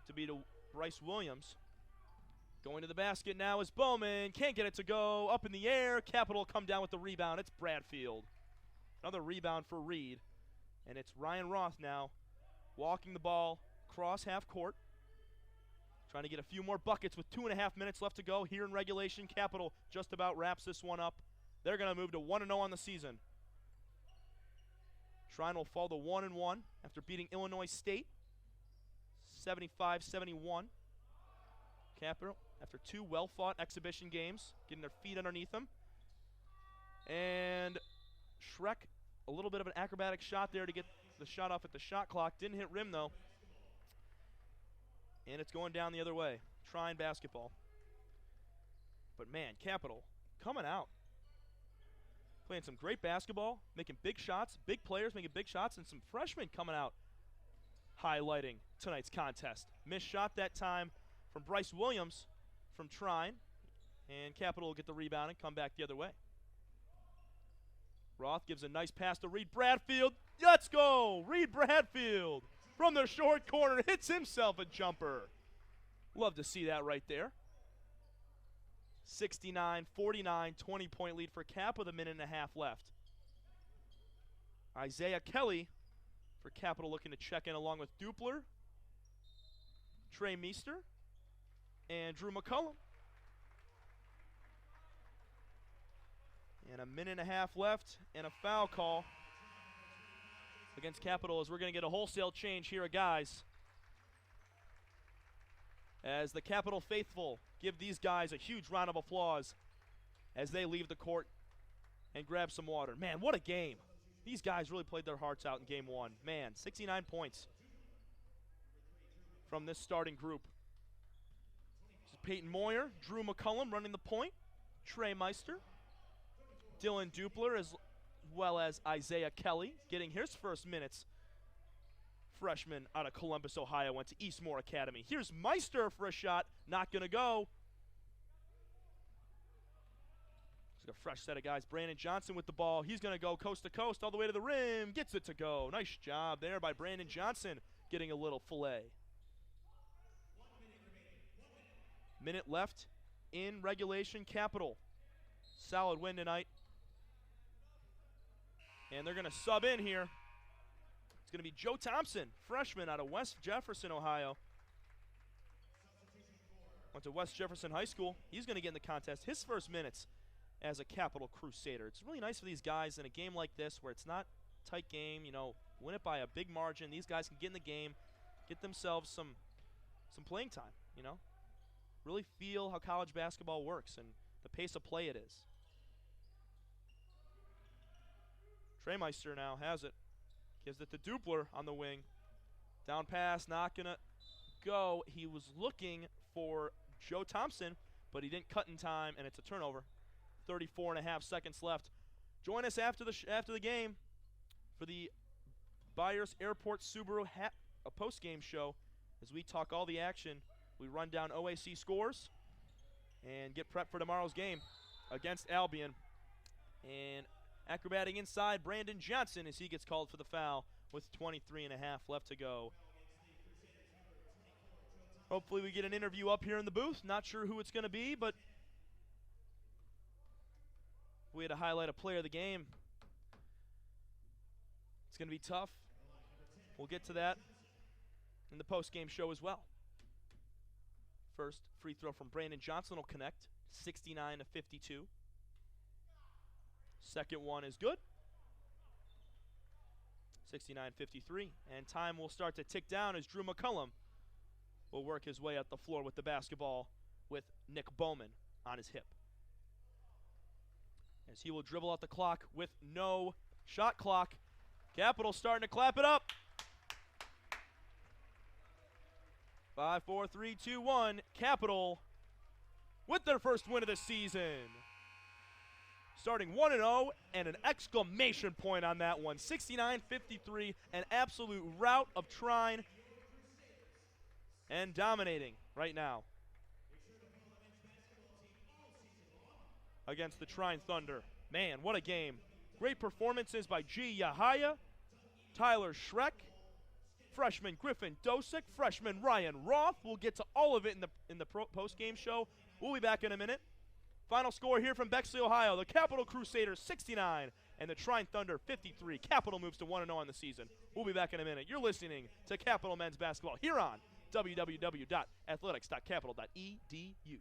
to be to Bryce Williams. Going to the basket now is Bowman. Can't get it to go. Up in the air. Capital come down with the rebound. It's Bradfield. Another rebound for Reed. And it's Ryan Roth now walking the ball across half court. Trying to get a few more buckets with 2.5 minutes left to go here in regulation. Capital just about wraps this one up. They're going to move to 1-0 on the season. Trine will fall to 1-1 after beating Illinois State 75-71. Capital, after 2 well-fought exhibition games, getting their feet underneath them. And Schreck, a little bit of an acrobatic shot there to get the shot off at the shot clock. Didn't hit rim, though. And it's going down the other way. Trine basketball. But, man, Capital coming out. Playing some great basketball, making big shots, big players making big shots, and some freshmen coming out highlighting tonight's contest. Missed shot that time from Bryce Williams from Trine, and Capital will get the rebound and come back the other way. Roth gives a nice pass to Reed Bradfield. Let's go! Reed Bradfield from the short corner hits himself a jumper. Love to see that right there. 69-49, 20-point lead for Cap with 1.5 minutes left. Isaiah Kelly for Capital looking to check in along with Dupler, Trey Meester, and Drew McCullum. And 1.5 minutes left and a foul call against Capital as we're going to get a wholesale change here, guys. As the Capital faithful give these guys a huge round of applause as they leave the court and grab some water. Man, what a game. These guys really played their hearts out in game one. Man, 69 points from this starting group. This is Peyton Moyer, Drew McCullum running the point, Trey Meister, Dylan Dupler, as well as Isaiah Kelly getting his first minutes. Freshman out of Columbus, Ohio, went to Eastmore Academy. Here's Meister for a shot, not going to go. A fresh set of guys. Brandon Johnson with the ball. He's going to go coast to coast all the way to the rim. Gets it to go. Nice job there by Brandon Johnson getting a little fillet. Minute left in regulation. Capital. Solid win tonight. And they're going to sub in here. It's going to be Joe Thompson, freshman out of West Jefferson, Ohio. Went to West Jefferson High School. He's going to get in the contest. His first minutes as a Capital Crusader. It's really nice for these guys in a game like this where it's not a tight game, you know, win it by a big margin. These guys can get in the game, get themselves some playing time, you know. Really feel how college basketball works and the pace of play it is. Trey Meister now has it. Gives it to Dupler on the wing. Down pass, not going to go. He was looking for Joe Thompson, but he didn't cut in time, and it's a turnover. 34.5 seconds left. Join us after the game for the Byers Airport Subaru post-game show as we talk all the action. We run down OAC scores and get prepped for tomorrow's game against Albion. And acrobating inside, Brandon Johnson as he gets called for the foul with 23.5 left to go. Hopefully we get an interview up here in the booth. Not sure who it's going to be, but we had to highlight a player of the game. It's going to be tough. We'll get to that in the post-game show as well. First free throw from Brandon Johnson will connect, 69-52. Second one is good, 69-53. And time will start to tick down as Drew McCullum will work his way up the floor with the basketball with Nick Bowman on his hip. As he will dribble out the clock with no shot clock. Capital starting to clap it up. 5, 4, 3, 2, 1. Capital with their first win of the season. Starting 1-0 and an exclamation point on that one. 69-53, an absolute rout of Trine. And dominating right now against the Trine Thunder. Man, what a game. Great performances by G. Yahaya, Tyler Schreck, freshman Griffin Dosick, freshman Ryan Roth. We'll get to all of it in the post-game show. We'll be back in a minute. Final score here from Bexley, Ohio. The Capital Crusaders 69 and the Trine Thunder 53. Capital moves to 1-0 on the season. We'll be back in a minute. You're listening to Capital Men's Basketball here on www.athletics.capital.edu.